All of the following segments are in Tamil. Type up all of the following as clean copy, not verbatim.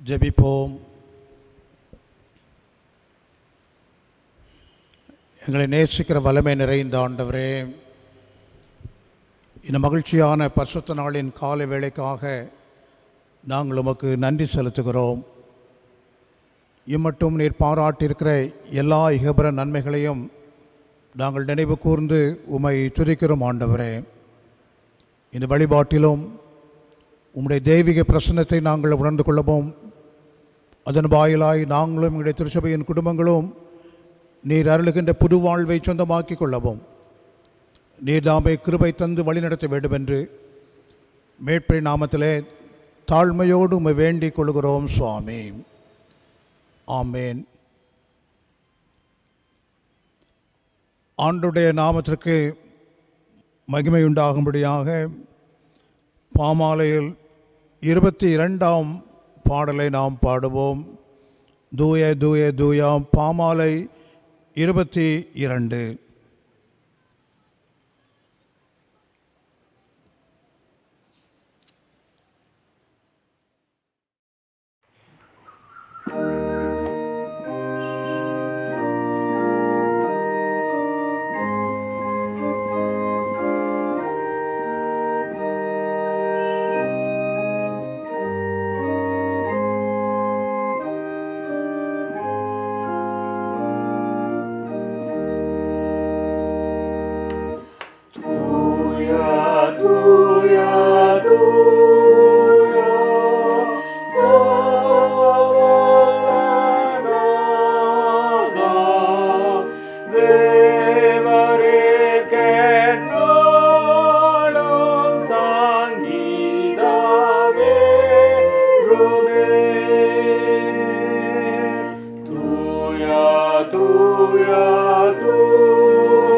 ஜெபிப்போம். எங்களை நேசிக்கிற வல்லமை நிறைந்த ஆண்டவரே, இந்த மகிழ்ச்சியான பரிசுத்த நாளின் காலை வேளைக்காக நாங்கள் உமக்கு நன்றி செலுத்துகிறோம். இம்மட்டும் நீர் பாராட்டியிருக்கிற எல்லா இகபர நன்மைகளையும் நாங்கள் நினைவு கூர்ந்து உம்மை துதிக்கிறோம் ஆண்டவரே. இந்த வழிபாட்டிலும் உம்முடைய தெய்வீக பிரசன்னத்தை நாங்கள் உணர்ந்து கொள்ளவும், அதன் வாயிலாய் நாங்களும் எங்களுடைய திருச்சபையின் குடும்பங்களும் நீர் அருளுகின்ற புது வாழ்வை சொந்தமாக்கி கொள்ளவும் நீர் தாமே கிருபை தந்து வழிநடத்த வேண்டும் என்று மேற்படி நாமத்திலே தாழ்மையோடு உம்மை வேண்டிக் கொள்கிறோம் சுவாமி. ஆமேன். ஆண்டுடைய நாமத்திற்கு மகிமையுண்டாகும்படியாக பாமாலையில் 22ஆம் பாடலை நாம் பாடுவோம். தூய தூய தூயாம் பாமாலை 22. the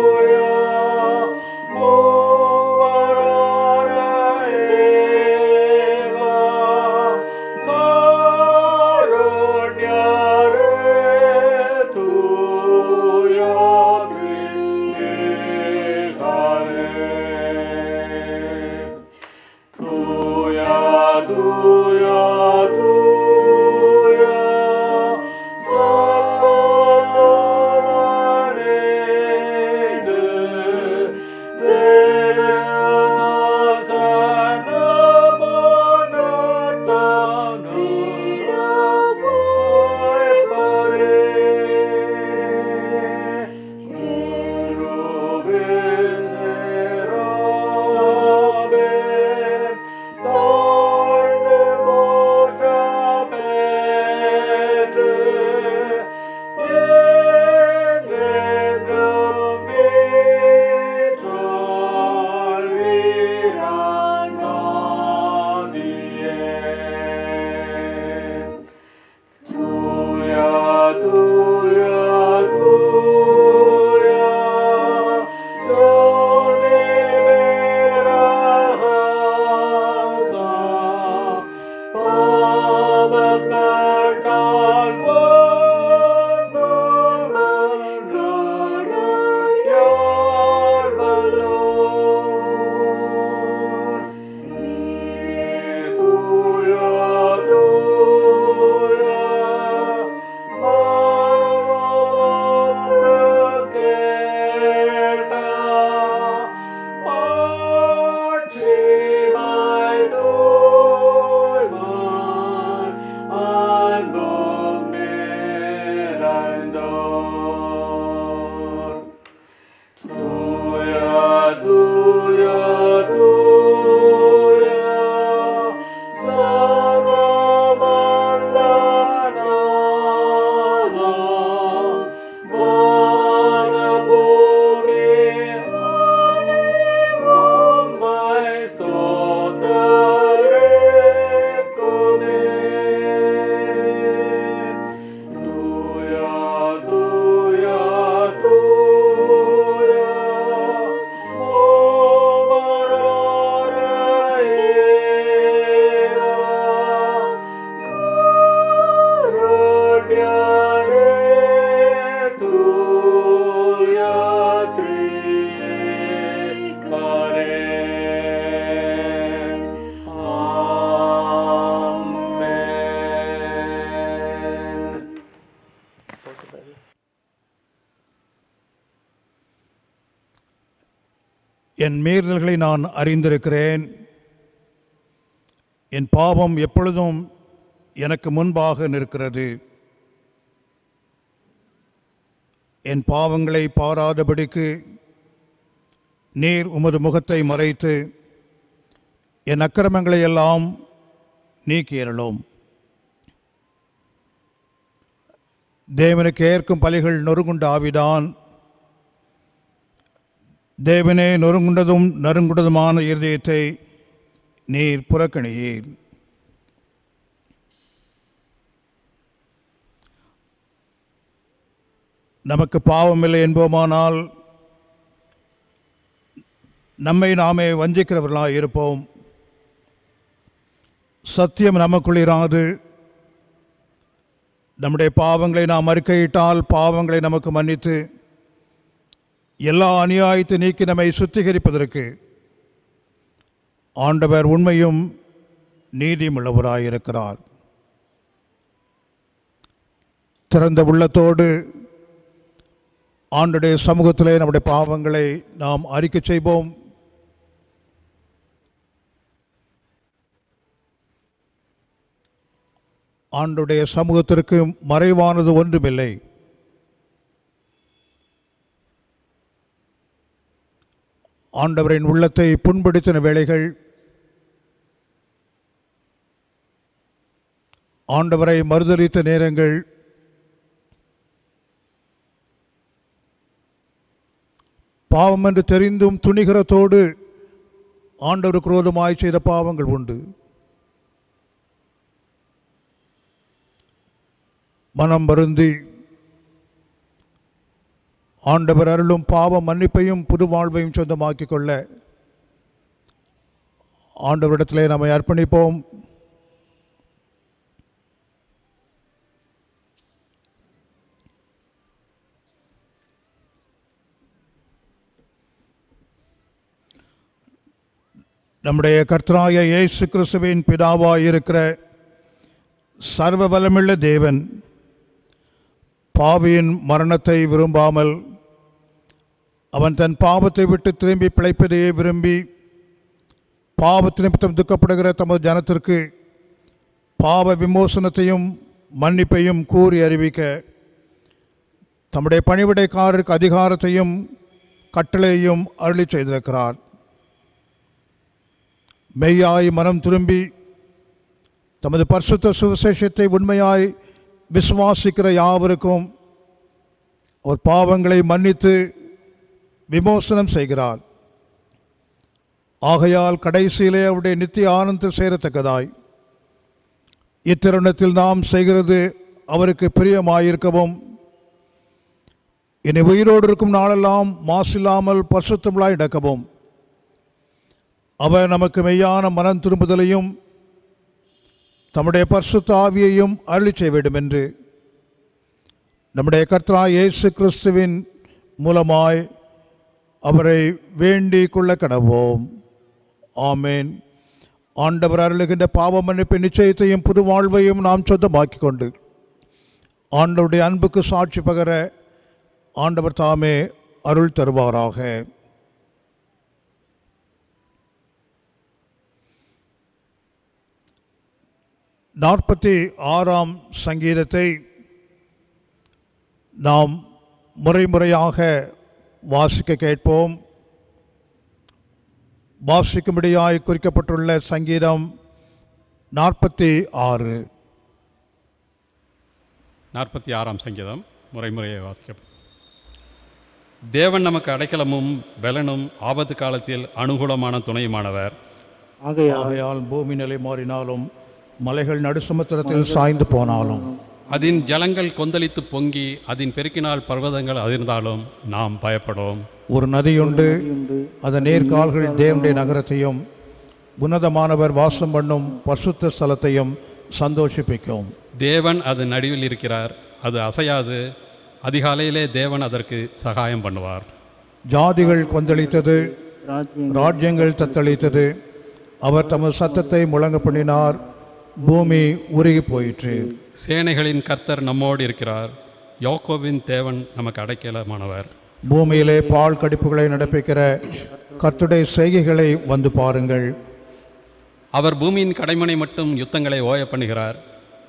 என் மீறுதல்களை நான் அறிந்திருக்கிறேன். என் பாவம் எப்பொழுதும் எனக்கு முன்பாக நிற்கிறது. என் பாவங்களை பாராதபடிக்கு நீர் உமது முகத்தை மறைத்து என் அக்கிரமங்களை எல்லாம் நீக்கியருளும். தேவனுக்கு ஏற்கும் பலிகள் நொறுங்குண்ட ஆவிதான். தேவனே, நொறுங்குண்டதும் நறுங்குண்டதுமான இருதயத்தை நீர் புறக்கணியீர். நமக்கு பாவமில்லை என்போமானால் நம்மை நாமே வஞ்சிக்கிறவர்களாக இருப்போம். சத்தியம் நமக்குள் இராது. நம்முடைய பாவங்களை நாம் அறிக்கையிட்டால் பாவங்களை நமக்கு மன்னித்து எல்லா அநியாயத்தை நீக்கி நம்மை சுத்திகரிப்பதற்கு ஆண்டவர் உண்மையும் நீதியும் உள்ளவராயிருக்கிறார். திறந்த உள்ளத்தோடு ஆண்டுடைய சமூகத்திலே நம்முடைய பாவங்களை நாம் அறிக்கை செய்வோம். ஆண்டுடைய சமூகத்திற்கு மறைவானது ஒன்றுமில்லை. ஆண்டவரின் உள்ளத்தை புண்படுத்தின வேளைகள், ஆண்டவரை மறுதலித்த நேரங்கள், பாவம் என்று தெரிந்தும் துணிகரத்தோடு ஆண்டவருக்கு விரோதமாய் செய்த பாவங்கள் உண்டு. மனம் வருந்தி ஆண்டவர் அருளும் பாவ மன்னிப்பையும் புது வாழ்வையும் சொந்தமாக்கிக் கொள்ள ஆண்டவரிடத்திலே நம்மை அர்ப்பணிப்போம். நம்முடைய கர்த்தராகிய இயேசு கிறிஸ்துவின் பிதாவாயிருக்கிற சர்வ வல்லமுள்ள தேவன் பாவியின் மரணத்தை விரும்பாமல் அவன் தன் பாவத்தை விட்டு திரும்பி பிழைப்பதையே விரும்பி பாவத்து நிமித்தம் துக்கப்படுகிற தமது ஜனத்திற்கு பாவ விமோசனத்தையும் மன்னிப்பையும் கூறி அறிவிக்க தம்முடைய பணிவிடைக்காரருக்கு அதிகாரத்தையும் கட்டளையையும் அருளி செய்திருக்கிறார். மெய்யாய் மனம் திரும்பி தமது பரிசுத்த சுவிசேஷத்தை உண்மையாய் விசுவாசிக்கிற யாவருக்கும் அவர் பாவங்களை மன்னித்து விமோசனம் செய்கிறார். ஆகையால் கடைசியிலே அவருடைய நித்திய ஆனந்தம் சேரத்தக்கதாய் இத்தருணத்தில் நாம் செய்கிறது அவருக்கு பிரியமாயிருக்கவும் இனி உயிரோடு இருக்கும் நாளெல்லாம் மாசில்லாமல் பரிசுத்தமுள்ளாய் நடக்கவும் அவர் நமக்கு மெய்யான மனம் திரும்புதலையும் தம்முடைய பரிசுத்த ஆவியையும் அருளி செய்ய வேண்டும் என்று நம்முடைய கர்த்தராகிய இயேசு கிறிஸ்துவின் மூலமாய் அவரை வேண்டிக் கொள்ள கடவோம். ஆமேன். ஆண்டவர் அருளுகின்ற பாவ மன்னிப்பு நிச்சயத்தையும் புது வாழ்வையும் நாம் சொந்தமாக்கிக் கொண்டு ஆண்டவருடைய அன்புக்கு சாட்சி பகர ஆண்டவர் தாமே அருள் தருவாராக. நாற்பத்தி 6ஆம் சங்கீதத்தை நாம் முறையாக வாசிக்க கேட்போம். வாசிக்கும்படியாய் குறிக்கப்பட்டுள்ள சங்கீதம் 46. 46ஆம் சங்கீதம் முறையாக வாசிக்கப்படும். தேவன் நமக்கு அடைக்கலமும் பலனும் ஆபத்து காலத்தில் அனுகூலமான துணையுமானவர். ஆகையால் பூமி நிலை மாறினாலும் மலைகள் நடுசமுத்திரத்தில் சாய்ந்து போனாலும் அதன் ஜலங்கள் கொந்தளித்து பொங்கி அதன் பெருக்கினால் பர்வதங்கள் அதிர்ந்தாலும் நாம் பயப்படும். ஒரு நதியுண்டு, அதன் நேர்கால்கள் தேவனுடைய நகரத்தையும் உன்னதமானவர் வாசம் பண்ணும் பரிசுத்த ஸ்தலத்தையும் சந்தோஷிப்பிக்கும். தேவன் அதன் நடுவில் இருக்கிறார், அது அசையாது. அதிகாலையிலே தேவன் அதற்கு சகாயம் பண்ணுவார். ஜாதிகள் கொந்தளித்தது, ராஜ்யங்கள் தத்தளித்தது. அவர் தமது சத்தத்தை முழங்க பண்ணினார், பூமி உருகி போயிற்று. சேனைகளின் கர்த்தர் நம்மோடு இருக்கிறார், யாக்கோபின் தேவன் நமக்கு அடைக்கலமானவர். பூமியிலே பால் கடிப்புகளை நடப்பிக்கிற கர்த்தருடைய செய்கைகளை வந்து பாருங்கள். அவர் பூமியின் கடைமனை மட்டும் யுத்தங்களை ஓய பண்ணுகிறார்.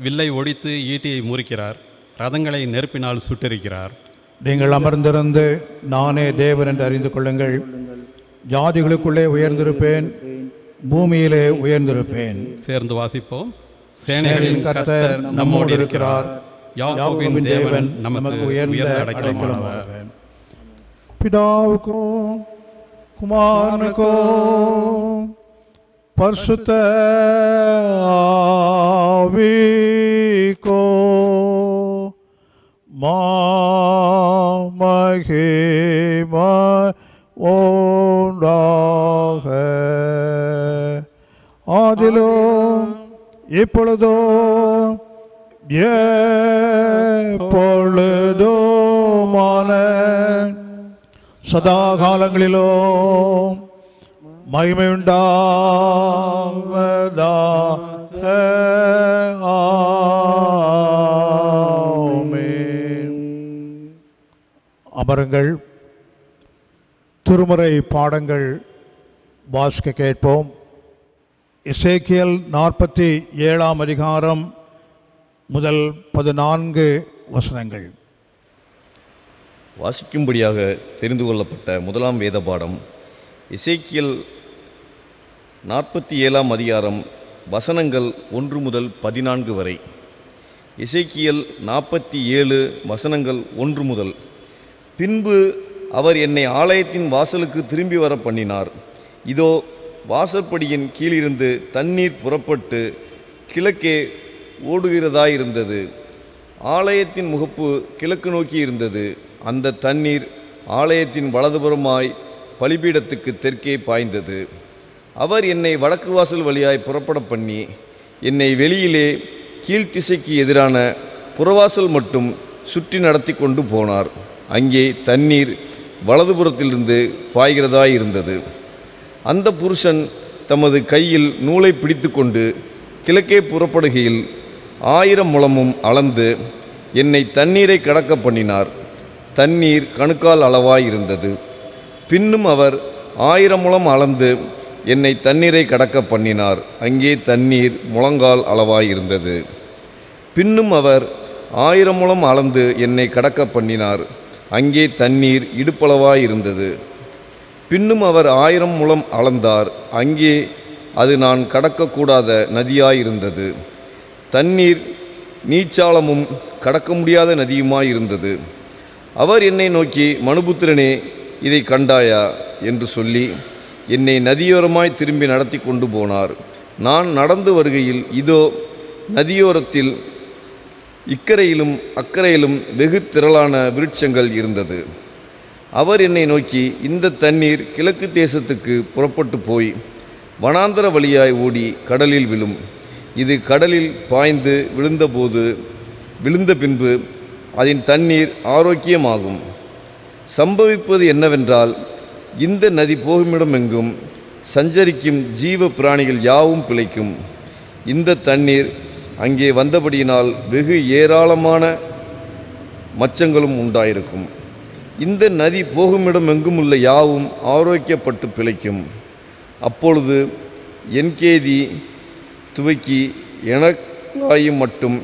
வில்லை ஒடித்து ஈட்டியை முறிக்கிறார். ரதங்களை நெருப்பினால் சுட்டெரிக்கிறார். நீங்கள் அமர்ந்திருந்து நானே தேவன் என்று அறிந்து கொள்ளுங்கள். ஜாதிகளுக்குள்ளே உயர்ந்திருப்பேன், பூமியிலே உயர்ந்திருப்பேன். சேர்ந்து வாசிப்போம். சேனைகளின் கர்த்தர் நம்மோடு இருக்கிறார். யாக்கோபின் தேவன் நமக்கு உயர்ந்த அடைக்கலமானவர். பிதாவுக்கும் குமாரனுக்கும் பரிசுத்த ஆவிக்கும் மகிமை உண்டாக ஆதிலும் இப்பொழுதும் எப்பொழுதுமான சதா காலங்களிலும் மகிமை உண்டாவதாக. ஆமென். அமருங்கள். திருமுறை பாடங்கள் வாசிக்க கேட்போம். எசேக்கியேல் 47 அதிகாரம் முதல் 14 வசனங்கள். வாசிக்கும்படியாக தெரிந்து கொள்ளப்பட்ட முதலாம் வேத பாடம் எசேக்கியேல் 47 அதிகாரம் வசனங்கள் 1 முதல் 14 வரை. எசேக்கியேல் 47 வசனங்கள் 1 முதல். பின்பு அவர் என்னை ஆலயத்தின் வாசலுக்கு திரும்பி வர பண்ணினார். இதோ வாசற்படியின் கீழிருந்து தண்ணீர் புறப்பட்டு கிழக்கே ஓடுகிறதாயிருந்தது. ஆலயத்தின் முகப்பு கிழக்கு நோக்கி இருந்தது. அந்த தண்ணீர் ஆலயத்தின் வலதுபுறமாய் பலிபீடத்துக்கு தெற்கே பாய்ந்தது. அவர் என்னை வடக்கு வாசல் வழியாய் புறப்பட பண்ணி என்னை வெளியிலே கீழ்த்திசைக்கு எதிரான புறவாசல் மட்டும் சுற்றி நடத்தி கொண்டு போனார். அங்கே தண்ணீர் வலதுபுறத்திலிருந்து பாய்கிறதாயிருந்தது. அந்த புருஷன் தமது கையில் நூலை பிடித்து கொண்டு கிழக்கே புறப்படுகையில் 1000 முழமும் அளந்து என்னை தண்ணீரை கடக்க பண்ணினார். தண்ணீர் கணுக்கால் அளவாயிருந்தது. பின்னும் அவர் 1000 முழம் அளந்து என்னை தண்ணீரை கடக்க பண்ணினார். அங்கே தண்ணீர் முழங்கால் அளவாயிருந்தது. பின்னும் அவர் 1000 முழம் அளந்து என்னை கடக்க பண்ணினார். அங்கே தண்ணீர் இடுப்பளவாயிருந்தது. பின்னும் அவர் 1000 முழம் அளந்தார். அங்கே அது நான் கடக்கக்கூடாத நதியாயிருந்தது. தண்ணீர் நீச்சாளமும் கடக்க முடியாத நதியுமாயிருந்தது. அவர் என்னை நோக்கி, மனுபுத்திரனே, இதை கண்டாயா என்று சொல்லி என்னை நதியோரமாய் திரும்பி நடத்தி கொண்டு போனார். நான் நடந்து வருகையில் இதோ நதியோரத்தில் இக்கரையிலும் அக்கரையிலும் வெகு திரளான விருட்சங்கள் இருந்தது. அவர் என்னை நோக்கி, இந்த தண்ணீர் கிழக்கு தேசத்துக்கு புறப்பட்டு போய் வனாந்தர வழியாய் ஓடி கடலில் விழும். இது கடலில் பாய்ந்து விழுந்த பின்பு அதன் தண்ணீர் ஆரோக்கியமாகும். சம்பவிப்பது என்னவென்றால், இந்த நதி போகுமிடமெங்கும் சஞ்சரிக்கும் ஜீவ பிராணிகள் யாவும் பிழைக்கும். இந்த தண்ணீர் அங்கே வந்தபடியினால் வெகு ஏராளமான மச்சங்களும் உண்டாயிருக்கும். இந்த நதி போகுமிடமெங்கும் உள்ள யாவும் ஆரோக்கியப்பட்டு பிழைக்கும். அப்பொழுது என்கேதி துவக்கி எனக்காயும் மட்டும்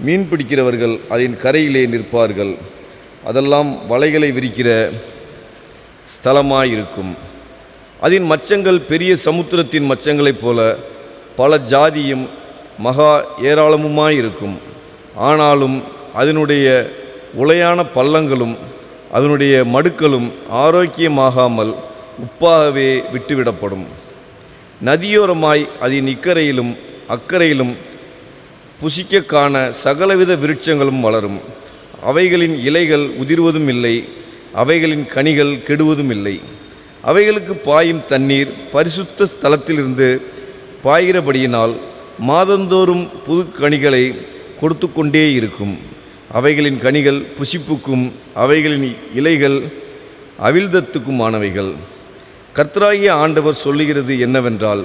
மீன் பிடிக்கிறவர்கள் அதன் கரையிலே நிற்பார்கள். அதெல்லாம் வலைகளை விரிக்கிற ஸ்தலமாயிருக்கும். அதன் மச்சங்கள் பெரிய சமுத்திரத்தின் மச்சங்களைப் போல பல ஜாதியும் மகா ஏராளமுமாயிருக்கும். ஆனாலும் அதனுடைய உளையான பள்ளங்களும் அதனுடைய மடுக்களும் ஆரோக்கியமாகாமல் உப்பாகவே விட்டுவிடப்படும். நதியோரமாய் அதன் இக்கரையிலும் அக்கரையிலும் புசிக்க காண சகலவித விருட்சங்களும் வளரும். அவைகளின் இலைகள் உதிர்வதும் இல்லை, அவைகளின் கனிகள் கெடுவதும் இல்லை. அவைகளுக்கு பாயும் தண்ணீர் பரிசுத்த ஸ்தலத்திலிருந்து பாய்கிறபடியினால் மாதந்தோறும் புது கனிகளை கொடுத்து கொண்டே இருக்கும். அவைகளின் கனிகள் புசிப்புக்கும் அவைகளின் இலைகள் அவிழ்தத்துக்குமானவைகள். கர்த்தராகிய ஆண்டவர் சொல்லுகிறது என்னவென்றால்,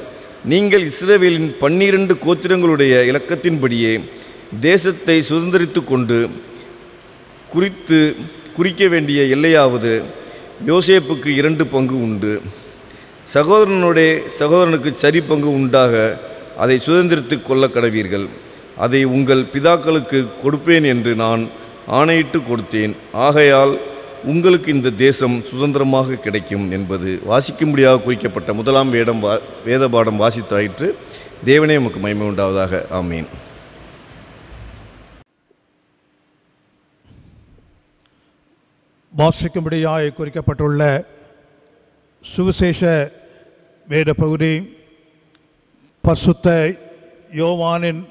நீங்கள் இஸ்ரவேலின் 12 கோத்திரங்களுடைய இலக்கத்தின்படியே தேசத்தை சுதந்திரித்து கொண்டு குறிக்க வேண்டிய எல்லையாவது யோசேப்புக்கு 2 பங்கு உண்டு. சகோதரனுடைய சகோதரனுக்கு சரி பங்கு உண்டாக அதை சுதந்திரித்து கொள்ள கடவீர்கள். அதை உங்கள் பிதாக்களுக்கு கொடுப்பேன் என்று நான் ஆணையிட்டு கொடுத்தேன். ஆகையால் உங்களுக்கு இந்த தேசம் சுதந்திரமாக கிடைக்கும் என்பது வாசிக்கும்படியாக குறிக்கப்பட்ட முதலாம் வேத பாடம் வாசித்தாயிற்று. தேவனே உமக்கு மகிமை உண்டாவதாக. ஆமீன். வாசிக்கும்படியாக குறிக்கப்பட்டுள்ள சுவிசேஷ வேத பகுதி பரிசுத்த யோவானின்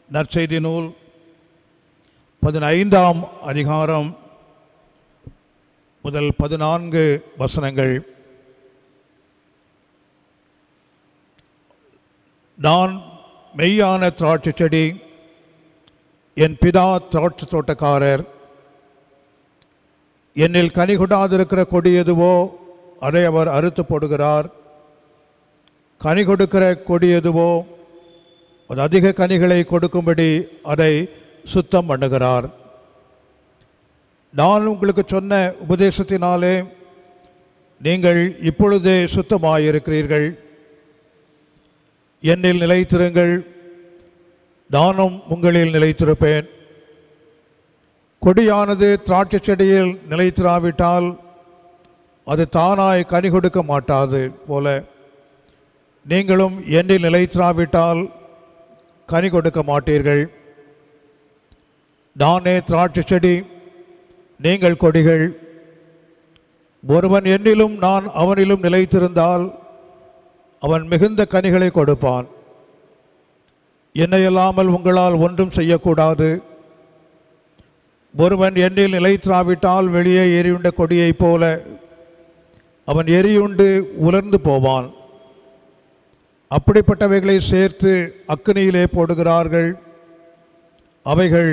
நற்செய்தி நூல் 15ஆம் அதிகாரம் முதல் 14 வசனங்கள். நான் மெய்யான திராட்சை செடி, என் பிதா திராட்சை தோட்டக்காரர். என்னில் கனி கொடாதிருக்கிற கொடி எதுவோ அதை அவர் அறுத்து போடுகிறார். கனி கொடுக்கிற கொடி எதுவோ அது அதிக கனிகளை கொடுக்கும்படி அதை சுத்தம் பண்ணுகிறார். நான் உங்களுக்கு சொன்ன உபதேசத்தினாலே நீங்கள் இப்பொழுதே சுத்தமாயிருக்கிறீர்கள். என்னில் நிலைத்திருங்கள், நானும் உங்களில் நிலைத்திருப்பேன். கொடியானது திராட்சை செடியில் நிலைத்திராவிட்டால் அது தானாய் கனி கொடுக்க மாட்டாது போல, நீங்களும் என்னில் நிலைத்திராவிட்டால் கனி கொடுக்க மாட்டீர்கள். நானே திராட்சை செடி, நீங்கள் கொடிகள். ஒருவன் என்னிலும் நான் அவனிலும் நிலைத்திருந்தால் அவன் மிகுந்த கனிகளை கொடுப்பான். என்னையல்லாமல் உங்களால் ஒன்றும் செய்யக்கூடாது. ஒருவன் என்னில் நிலைத்திராவிட்டால் வெளியே எரியுண்ட கொடியைப் போல அவன் எரியுண்டு உலர்ந்து போவான். அப்படிப்பட்டவைகளை சேர்த்து அக்கினியிலே போடுகிறார்கள், அவைகள்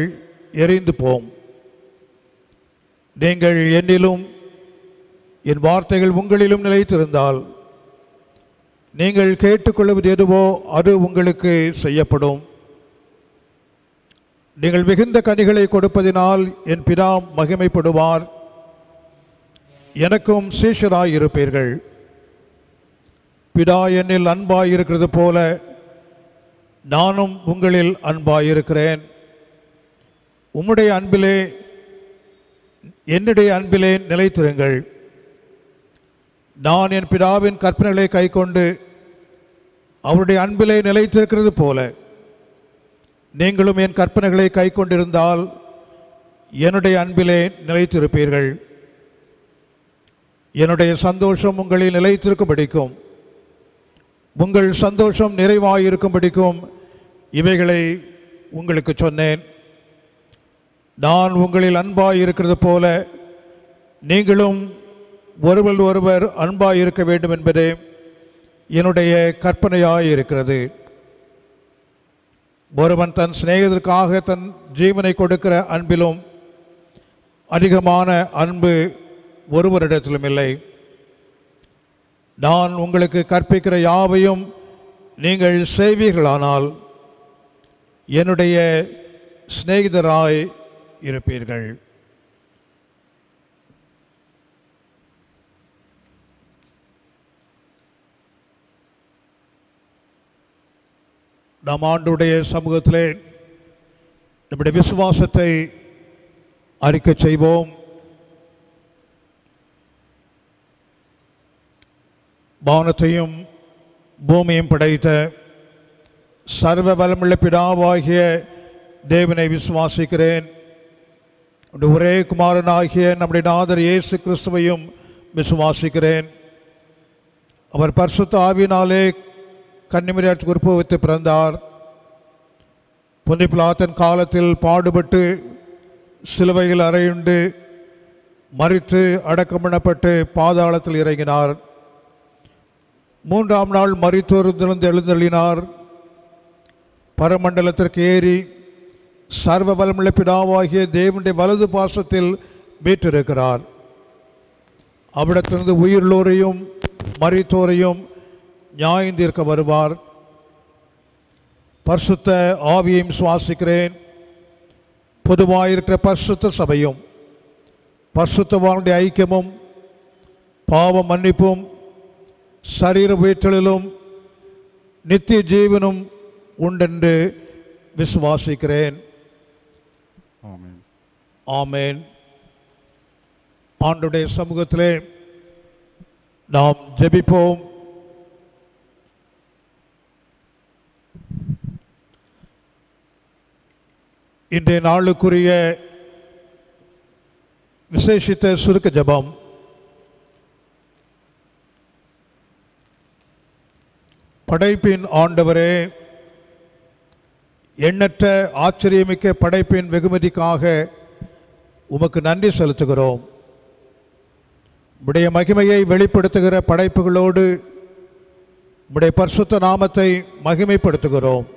எரிந்து போம். நீங்கள் என்னிலும் என் வார்த்தைகள் உங்களிலும் நிலைத்திருந்தால் நீங்கள் கேட்டுக்கொள்வது எதுவோ அது உங்களுக்கு செய்யப்படும். நீங்கள் மிகுந்த கனிகளை கொடுப்பதினால் என் பிதா மகிமைப்படுவார். எனக்கும் சீஷராயிருப்பீர்கள். பிதா என்னில் அன்பாயிருக்கிறது போல நானும் உங்களில் அன்பாயிருக்கிறேன். உம்முடைய அன்பிலே என்னுடைய அன்பிலே நிலைத்திருங்கள். நான் என் பிதாவின் கற்பனைகளை கைக்கொண்டு அவருடைய அன்பிலே நிலைத்திருக்கிறது போல நீங்களும் என் கற்பனைகளை கைக்கொண்டிருந்தால் என்னுடைய அன்பிலே நிலைத்திருப்பீர்கள். என்னுடைய சந்தோஷம் உங்களில் நிலைத்திருக்கும்படிக்கும் உங்கள் சந்தோஷம் நிறைவாயிருக்கும்படிக்கும் இவைகளை உங்களுக்கு சொன்னேன். நான் உங்களில் அன்பாயிருக்கிறது போல நீங்களும் ஒருவர் ஒருவர் அன்பாயிருக்க வேண்டும் என்பதே என்னுடைய கற்பனையாயிருக்கிறது. ஒருவன் தன் சிநேகிதருக்காக தன் ஜீவனை கொடுக்கிற அன்பிலும் அதிகமான அன்பு ஒருவரிடத்திலும் இல்லை. நான் உங்களுக்கு கற்பிக்கிற யாவையும் நீங்கள் செய்வீர்களானால் என்னுடைய சிநேகிதராய் இருப்பீர்கள். நாம் ஆண்டவருடைய சமூகத்திலே நம்முடைய விசுவாசத்தை அறிக்கை செய்வோம். வானத்தையும் பூமியும் படைத்த சர்வ வல்லமுள்ள பிதாவாகிய தேவனை விசுவாசிக்கிறேன். ஒரே குமாரனாகிய நம்முடைய நாதர் இயேசு கிறிஸ்துவையும் விசுவாசிக்கிறேன். அவர் பரிசுத்த ஆவியினாலே கன்னிமரியாற்றுக்கு உற்பவித்து பிறந்தார். பொன்னிய பிலாத்தின் காலத்தில் பாடுபட்டு சிலுவையில் அறையுண்டு மரித்து அடக்கம் பண்ணப்பட்டு பாதாளத்தில் இறங்கினார். 3ஆம் நாள் மரித்தோரிலிருந்து எழுந்தள்ளினார். பரமண்டலத்திற்கு ஏறி சர்வ வல்லமுள்ள பிதாவாகிய தேவனுடைய வலது பாசத்தில் வீற்றிருக்கிறார். அவ்விடத்திலிருந்து உயிர்லோரையும் மரித்தோரையும் நியாயந்தீர்க்க வருவார். பரிசுத்த ஆவியையும் சுவாசிக்கிறேன். பொதுவாயிருக்கிற பரிசுத்த சபையும் பரிசுத்தவானுடைய ஐக்கியமும் பாவ மன்னிப்பும் சரீர உயிர்த்தெழுதலும் நித்திய ஜீவனும் உண்டென்று விசுவாசிக்கிறேன். ஆமென். ஆமென். ஆண்டவருடைய சமூகத்திலே நாம் ஜெபிப்போம். இன்றைய நாளுக்குரிய விசேஷித்த சுருக்க ஜெபம். படைப்பின் ஆண்டவரே, எண்ணற்ற ஆச்சரியமிக்க படைப்பின் வெகுமதிக்காக உமக்கு நன்றி செலுத்துகிறோம். உம்முடைய மகிமையை வெளிப்படுத்துகிற படைப்புகளோடு உம்முடைய பரிசுத்த நாமத்தை மகிமைப்படுத்துகிறோம்.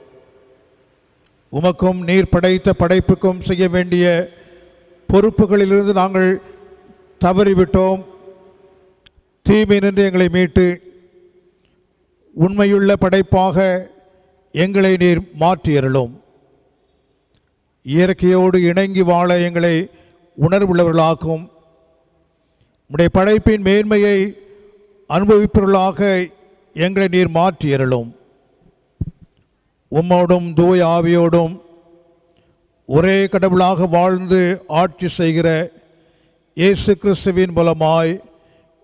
உமக்கும் நீர் படைத்த படைப்புக்கும் செய்ய வேண்டிய பொறுப்புகளிலிருந்து நாங்கள் தவறிவிட்டோம். தீமையினின்று எங்களை மீட்டு உண்மையுள்ள படைப்பாக எங்களை நீர் மாற்றியருளும். இயற்கையோடு இணங்கி வாழ எங்களை உணர்வுள்ளவர்களாக்கும். உம்முடைய படைப்பின் மேன்மையை அனுபவிப்பவர்களாக எங்களை நீர் மாற்றியருளும். உம்மோடும் தூய ஆவியோடும் ஒரே கடவுளாக வாழ்ந்து ஆட்சி செய்கிற இயேசு கிறிஸ்துவின் மூலமாய்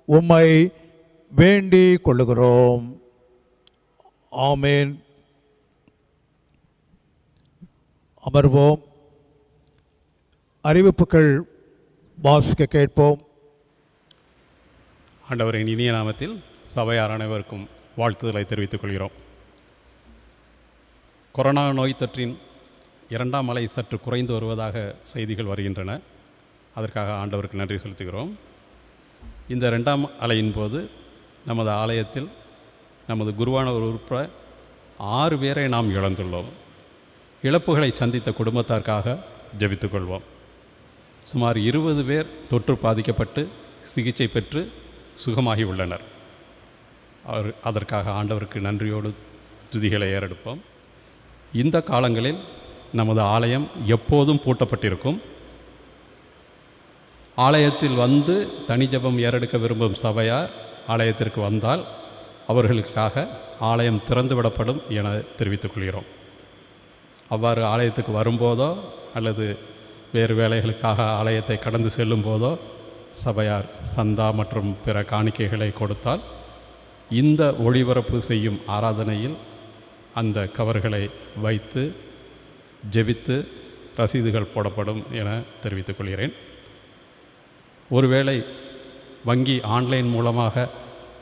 உம்மை வேண்டிக் கொள்ளுகிறோம். ஆமென். அமர்வோம். அறிவிப்புகள் வாசிக்க கேட்போம். ஆண்டவரின் இனிய நாமத்தில் சபையார் அனைவருக்கும் வாழ்த்துதலை தெரிவித்துக் கொள்கிறோம். கொரோனா நோய் தொற்றின் 2ஆம் அலை சற்று குறைந்து வருவதாக செய்திகள் வருகின்றன. அதற்காக ஆண்டவருக்கு நன்றி செலுத்துகிறோம். இந்த 2ஆம் அலையின் போது நமது ஆலயத்தில் நமது குருவானவர் உட்பட 6 பேரை நாம் இழந்துள்ளோம். இழப்புகளை சந்தித்த குடும்பத்தாருக்காக ஜெபித்துக்கொள்வோம். சுமார் 20 பேர் தொற்று பாதிக்கப்பட்டு சிகிச்சை பெற்று சுகமாகி உள்ளனர். அதற்காக ஆண்டவருக்கு நன்றியோடு துதிகளை ஏறெடுப்போம். இந்த காலங்களில் நமது ஆலயம் எப்போதும் பூட்டப்பட்டிருக்கும். ஆலயத்தில் வந்து தனி ஜெபம் ஏறெடுக்க விரும்பும் சபையார் ஆலயத்திற்கு வந்தால் அவர்களுக்காக ஆலயம் திறந்துவிடப்படும் என தெரிவித்துக் கொள்கிறோம். அவ்வாறு ஆலயத்துக்கு வரும்போதோ அல்லது வேறு வேலைகளுக்காக ஆலயத்தை கடந்து செல்லும் போதோ சபையார் சந்தா மற்றும் பிற காணிக்கைகளை கொடுத்தால் இந்த ஒளிபரப்பு செய்யும் ஆராதனையில் அந்த கவர்களை வைத்து ஜெபித்து ரசீதுகள் போடப்படும் என தெரிவித்துக் கொள்கிறேன். ஒருவேளை வங்கி ஆன்லைன் மூலமாக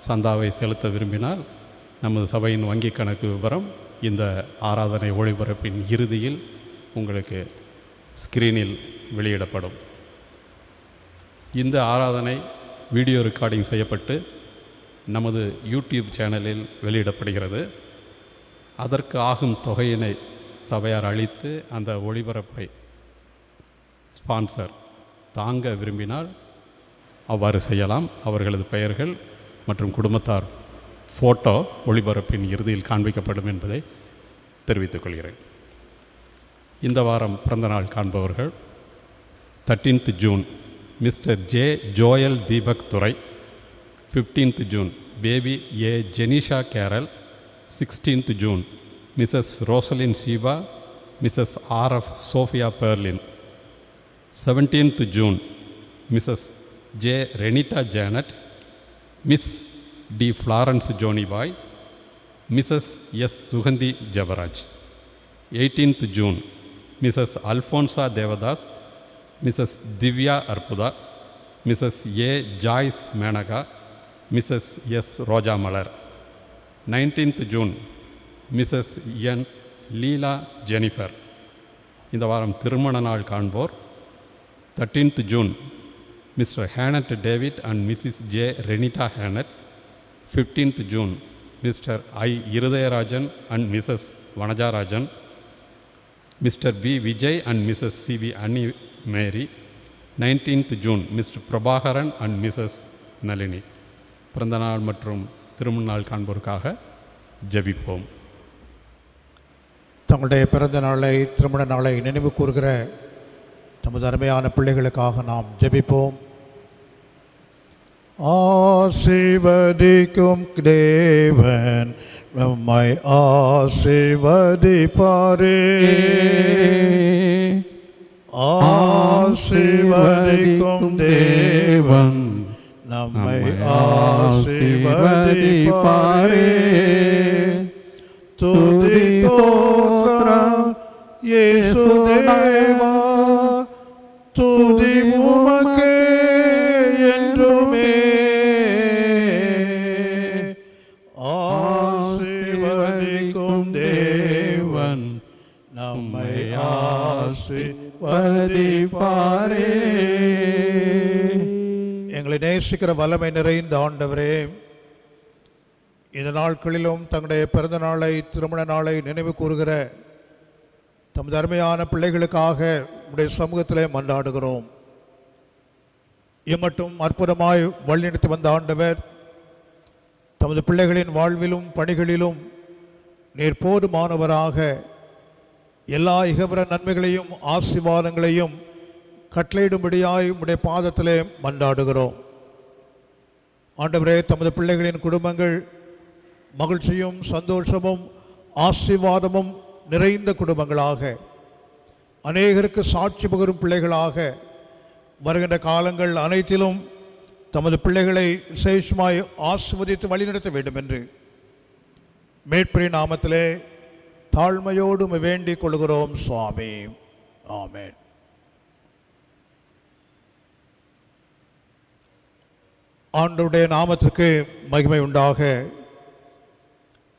சந்தாவை செலுத்த விரும்பினால் நமது சபையின் வங்கி கணக்கு விவரம் இந்த ஆராதனை ஒளிபரப்பின் இறுதியில் உங்களுக்கு ஸ்கிரீனில் வெளியிடப்படும். இந்த ஆராதனை வீடியோ ரெக்கார்டிங் செய்யப்பட்டு நமது யூடியூப் சேனலில் வெளியிடப்படுகிறது. அதற்கு ஆகும் தொகையினை சபையார் அளித்து அந்த ஒளிபரப்பை ஸ்பான்சர் தாங்க விரும்பினால் அவ்வாறு செய்யலாம். அவர்களது பெயர்கள் மற்றும் குடும்பத்தார் ஃபோட்டோ ஒளிபரப்பின் இறுதியில் காண்பிக்கப்படும் என்பதை தெரிவித்துக் கொள்கிறேன். இந்த வாரம் பிறந்தநாள் காண்பவர்கள் 13th June mister J Joel Deepak Durai, 15th June baby A Jenisha Carol, 16th June Mrs Roselin Sheeba, Mrs RF Sophia Berlin, 17th June Mrs J Renita Janet, miss D Florence Jonibai, Mrs S Suganthi Jabaraj, 18th June Mrs Alphonsa Devadas, Mrs Divya Arputha, Mrs A Joyce Menaka, Mrs S Roja Malar, 19th June Mrs N Leela Jennifer. இந்த வாரம் திருமண நாள் காண்போர் 13th June mister Hanet David and Mrs J Renita Hanet, 15th June mister I Irudayarajan and Mrs Vanajarajan, mister P Vijay and Mrs Sibi Annie Mary, 19th June mister Prabhakaran and Mrs Nalini. பிறந்தநாள் மற்றும் திருமண நாள் காண்போருக்காக ஜெபிப்போம். தங்களுடைய பிறந்த நாளை திருமண நாளை நினைவு கூறுகிற தமது அருமையான பிள்ளைகளுக்காக நாம் ஜெபிப்போம். ஆசீர்வதிக்கும் தேவன் நம்மை ஆசீர்வதிப்பாரே. ஆசீர்வதிக்கும் தேவன் நம்மை ஆசீர்வதிப்பாரே. துதி தோத்திரம் இயேசு தேவா, துதி உமக்கே என்றுமே. ஆசீர்வதிக்கும் தேவன் நம்மை ஆசீர்வதிப்பாரே. எங்களை நேசிக்கிற வல்லமை நிறைந்த ஆண்டவரே, இந்த நாட்களிலும் தங்களுடைய பிறந்த நாளை, திருமண நாளை நினைவு கூறுகிற தமது அருமையான பிள்ளைகளுக்காக உடைய சமூகத்திலே மன்றாடுகிறோம். இம்மட்டும் அற்புதமாய் வழிநடத்தி வந்த ஆண்டவர், தமது பிள்ளைகளின் வாழ்விலும் பணிகளிலும் நீர் போதுமானவராக எல்லா இகபர நன்மைகளையும் ஆசீர்வாதங்களையும் கட்டளையிடும்படியாய் உடைய பாதத்திலே மன்றாடுகிறோம். ஆண்டவரே, தமது பிள்ளைகளின் குடும்பங்கள் மகிழ்ச்சியும் சந்தோஷமும் ஆசீர்வாதமும் நிறைந்த குடும்பங்களாக, அநேகருக்கு சாட்சி பகரும் பிள்ளைகளாக வருகின்ற காலங்கள் அனைத்திலும் தமது பிள்ளைகளை விசேஷமாய் ஆசீர்வதித்து வழிநடத்த வேண்டும் என்று மேற்படி நாமத்திலே தாழ்மையோடு வேண்டிக் கொள்கிறோம் சுவாமி. ஆமென். ஆண்டவருடைய நாமத்திற்கு மகிமை உண்டாக.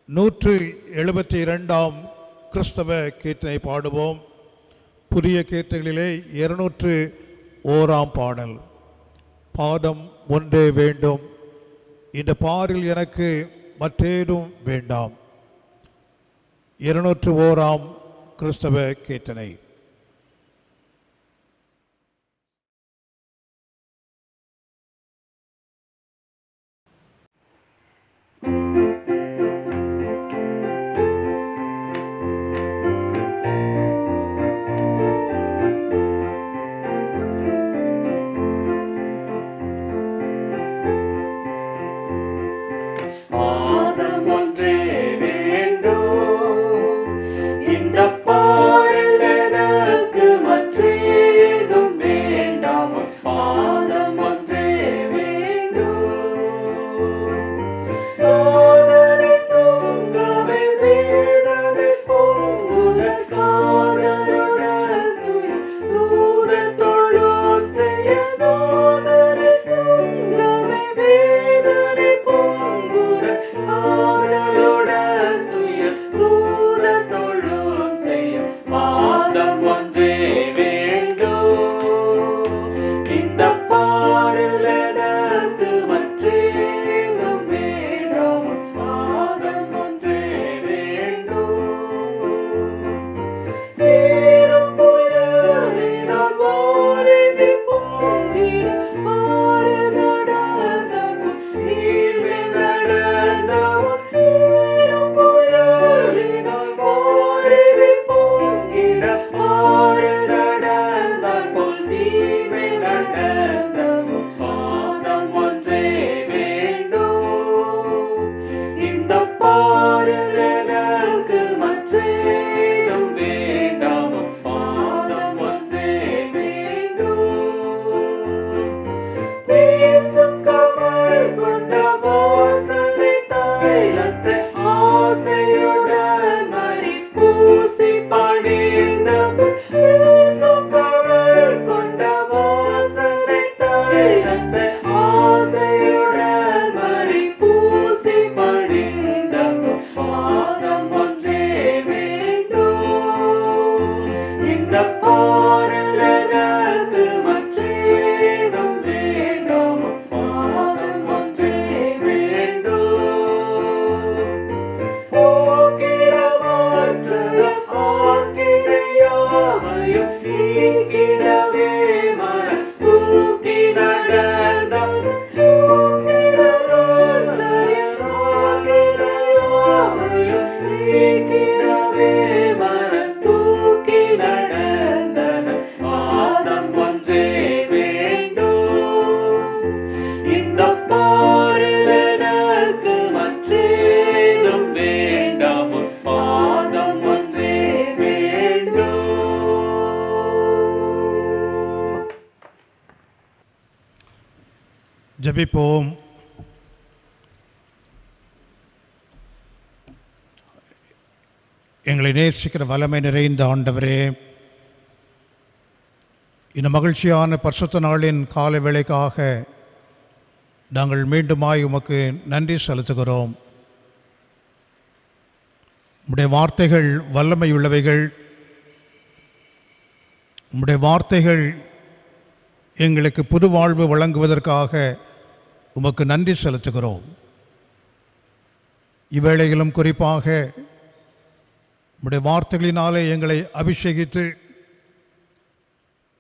172ஆம் கிறிஸ்தவ கீர்த்தனை பாடுவோம். புதிய கீர்த்தனைகளிலே 201ஆம் பாடல். பாதம் ஒன்றே வேண்டும், இந்த பாரில் எனக்கு மற்றேதும் வேண்டாம். 201ஆம் கிறிஸ்தவ கீர்த்தனை. இந்த ஜெபிப்போம். எங்களை நேசிக்கிற வல்லமை நிறைந்த ஆண்டவரே, இந்த மகிழ்ச்சியான பரிசுத்த நாளின் காலை வேளைக்காக நாங்கள் மீண்டுமாய் உமக்கு நன்றி செலுத்துகிறோம். உம்முடைய வார்த்தைகள் வல்லமை உள்ளவைகள். உம்முடைய வார்த்தைகள் எங்களுக்கு புது வாழ்வு வழங்குவதற்காக உமக்கு நன்றி செலுத்துகிறோம். இவ்வேளையிலும் குறிப்பாக உம்முடைய வார்த்தைகளினாலே எங்களை அபிஷேகித்து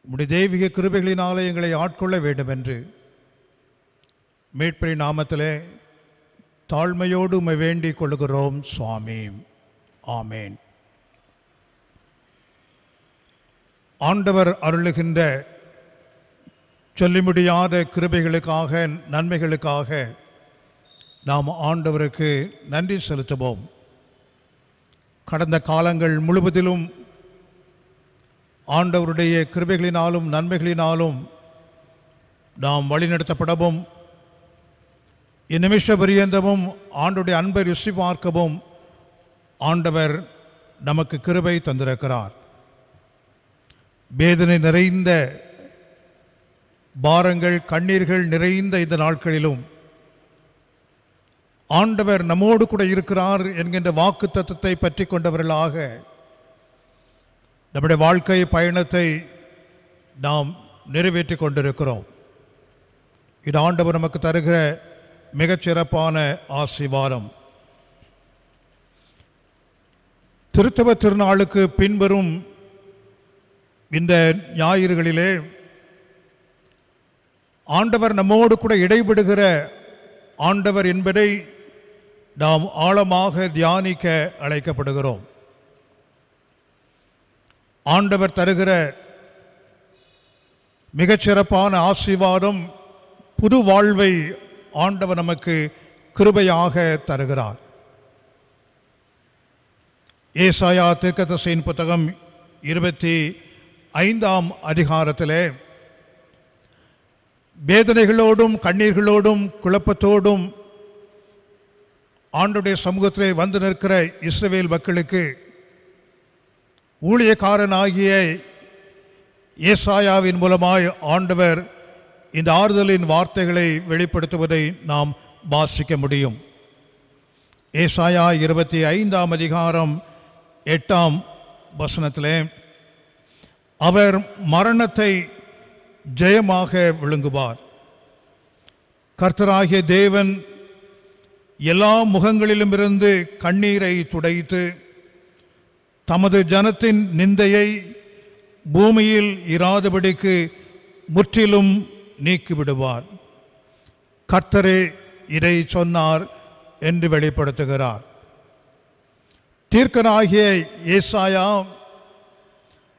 உம்முடைய தெய்வீக கிருபைகளினாலே எங்களை ஆட்கொள்ள வேண்டும் என்று மீட்பரின் நாமத்திலே தாழ்மையோடு உம்மை வேண்டிக் கொள்கிறோம் சுவாமி. ஆமேன். ஆண்டவர் அருளுகின்ற சொல்லி முடியாத கிருபைகளுக்காக, நன்மைகளுக்காக நாம் ஆண்டவருக்கு நன்றி செலுத்துவோம். கடந்த காலங்கள் முழுவதிலும் ஆண்டவருடைய கிருபைகளினாலும் நன்மைகளினாலும் நாம் வழிநடத்தப்படவும், இந்நிமிஷ பரியந்தமும் ஆண்டவருடைய அன்பை ருசி பார்க்கவும் ஆண்டவர் நமக்கு கிருபை தந்திருக்கிறார். வேதனை நிறைந்த பாரங்கள், கண்ணீர்கள் நிறைந்த இந்த நாட்களிலும் ஆண்டவர் நம்மோடு கூட இருக்கிறார் என்கின்ற வாக்கு தத்தத்தை பற்றி கொண்டவர்களாக நம்முடைய வாழ்க்கை பயணத்தை நாம் நிறைவேற்றி கொண்டிருக்கிறோம். இது ஆண்டவர் நமக்கு தருகிற மிகச்சிறப்பான ஆசீர்வாதம். திருத்தவ திருநாளுக்கு பின்வரும் இந்த ஞாயிறுகளிலே ஆண்டவர் நம்மோடு கூட இடைபடுகிற ஆண்டவர் என்பதை நாம் ஆழமாக தியானிக்க அழைக்கப்படுகிறோம். ஆண்டவர் தருகிற மிகச்சிறப்பான ஆசீர்வாதம், புது வாழ்வை ஆண்டவர் நமக்கு கிருபையாக தருகிறார். ஏசாயா தீர்க்கதரிசியின் புத்தகம் 25ஆம் அதிகாரத்திலே வேதனைகளோடும் கண்ணீர்களோடும் குழப்பத்தோடும் ஆண்டவருடைய சமூகத்திலே வந்து நிற்கிற இஸ்ரவேல் மக்களுக்கு ஊழியக்காரனாகிய ஏசாயாவின் மூலமாய் ஆண்டவர் இந்த ஆறுதலின் வார்த்தைகளை வெளிப்படுத்துவதை நாம் வாசிக்க முடியும். ஏசாயா 25ஆம் அதிகாரம் 8ஆம் வசனத்திலே, அவர் மரணத்தை ஜெயமாக விழுங்குவார். கர்த்தராகிய தேவன் எல்லா முகங்களிலும் இருந்து கண்ணீரை துடைத்து தமது ஜனத்தின் நிந்தையை பூமியில் இராதபடிக்கு முற்றிலும் நீக்கிவிடுவார். கர்த்தரே இதை சொன்னார் என்று வெளிப்படுத்துகிறார். தீர்க்கனாகிய ஏசாயா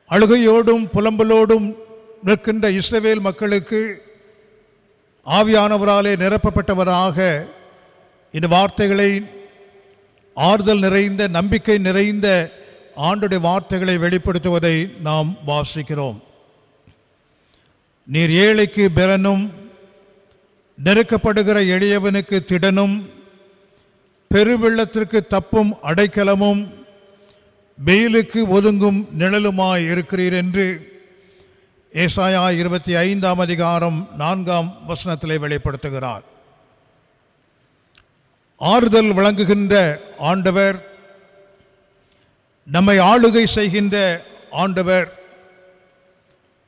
அழுகையோடும் புலம்பலோடும் நிற்கின்ற இஸ்ரவேல் மக்களுக்கு ஆவியானவராலே நிரப்பப்பட்டவராக இந்த வார்த்தைகளை, ஆறுதல் நிறைந்த, நம்பிக்கை நிறைந்த ஆண்டுடைய வார்த்தைகளை வெளிப்படுத்துவதை நாம் வாசிக்கிறோம். நீர் ஏழைக்கு பெலனும், நெருக்கப்படுகிற எளியவனுக்கு திடனும், பெருவெள்ளத்திற்கு தப்பும் அடைக்கலமும், வெயிலுக்கு ஒதுங்கும் நிழலுமாய் இருக்கிறீர் என்று ஏசாயா 25ஆம் அதிகாரம் 4ஆம் வசனத்திலே வெளிப்படுத்துகிறார். ஆறுதல் வழங்குகின்ற ஆண்டவர், நம்மை ஆளுகை செய்கின்ற ஆண்டவர்,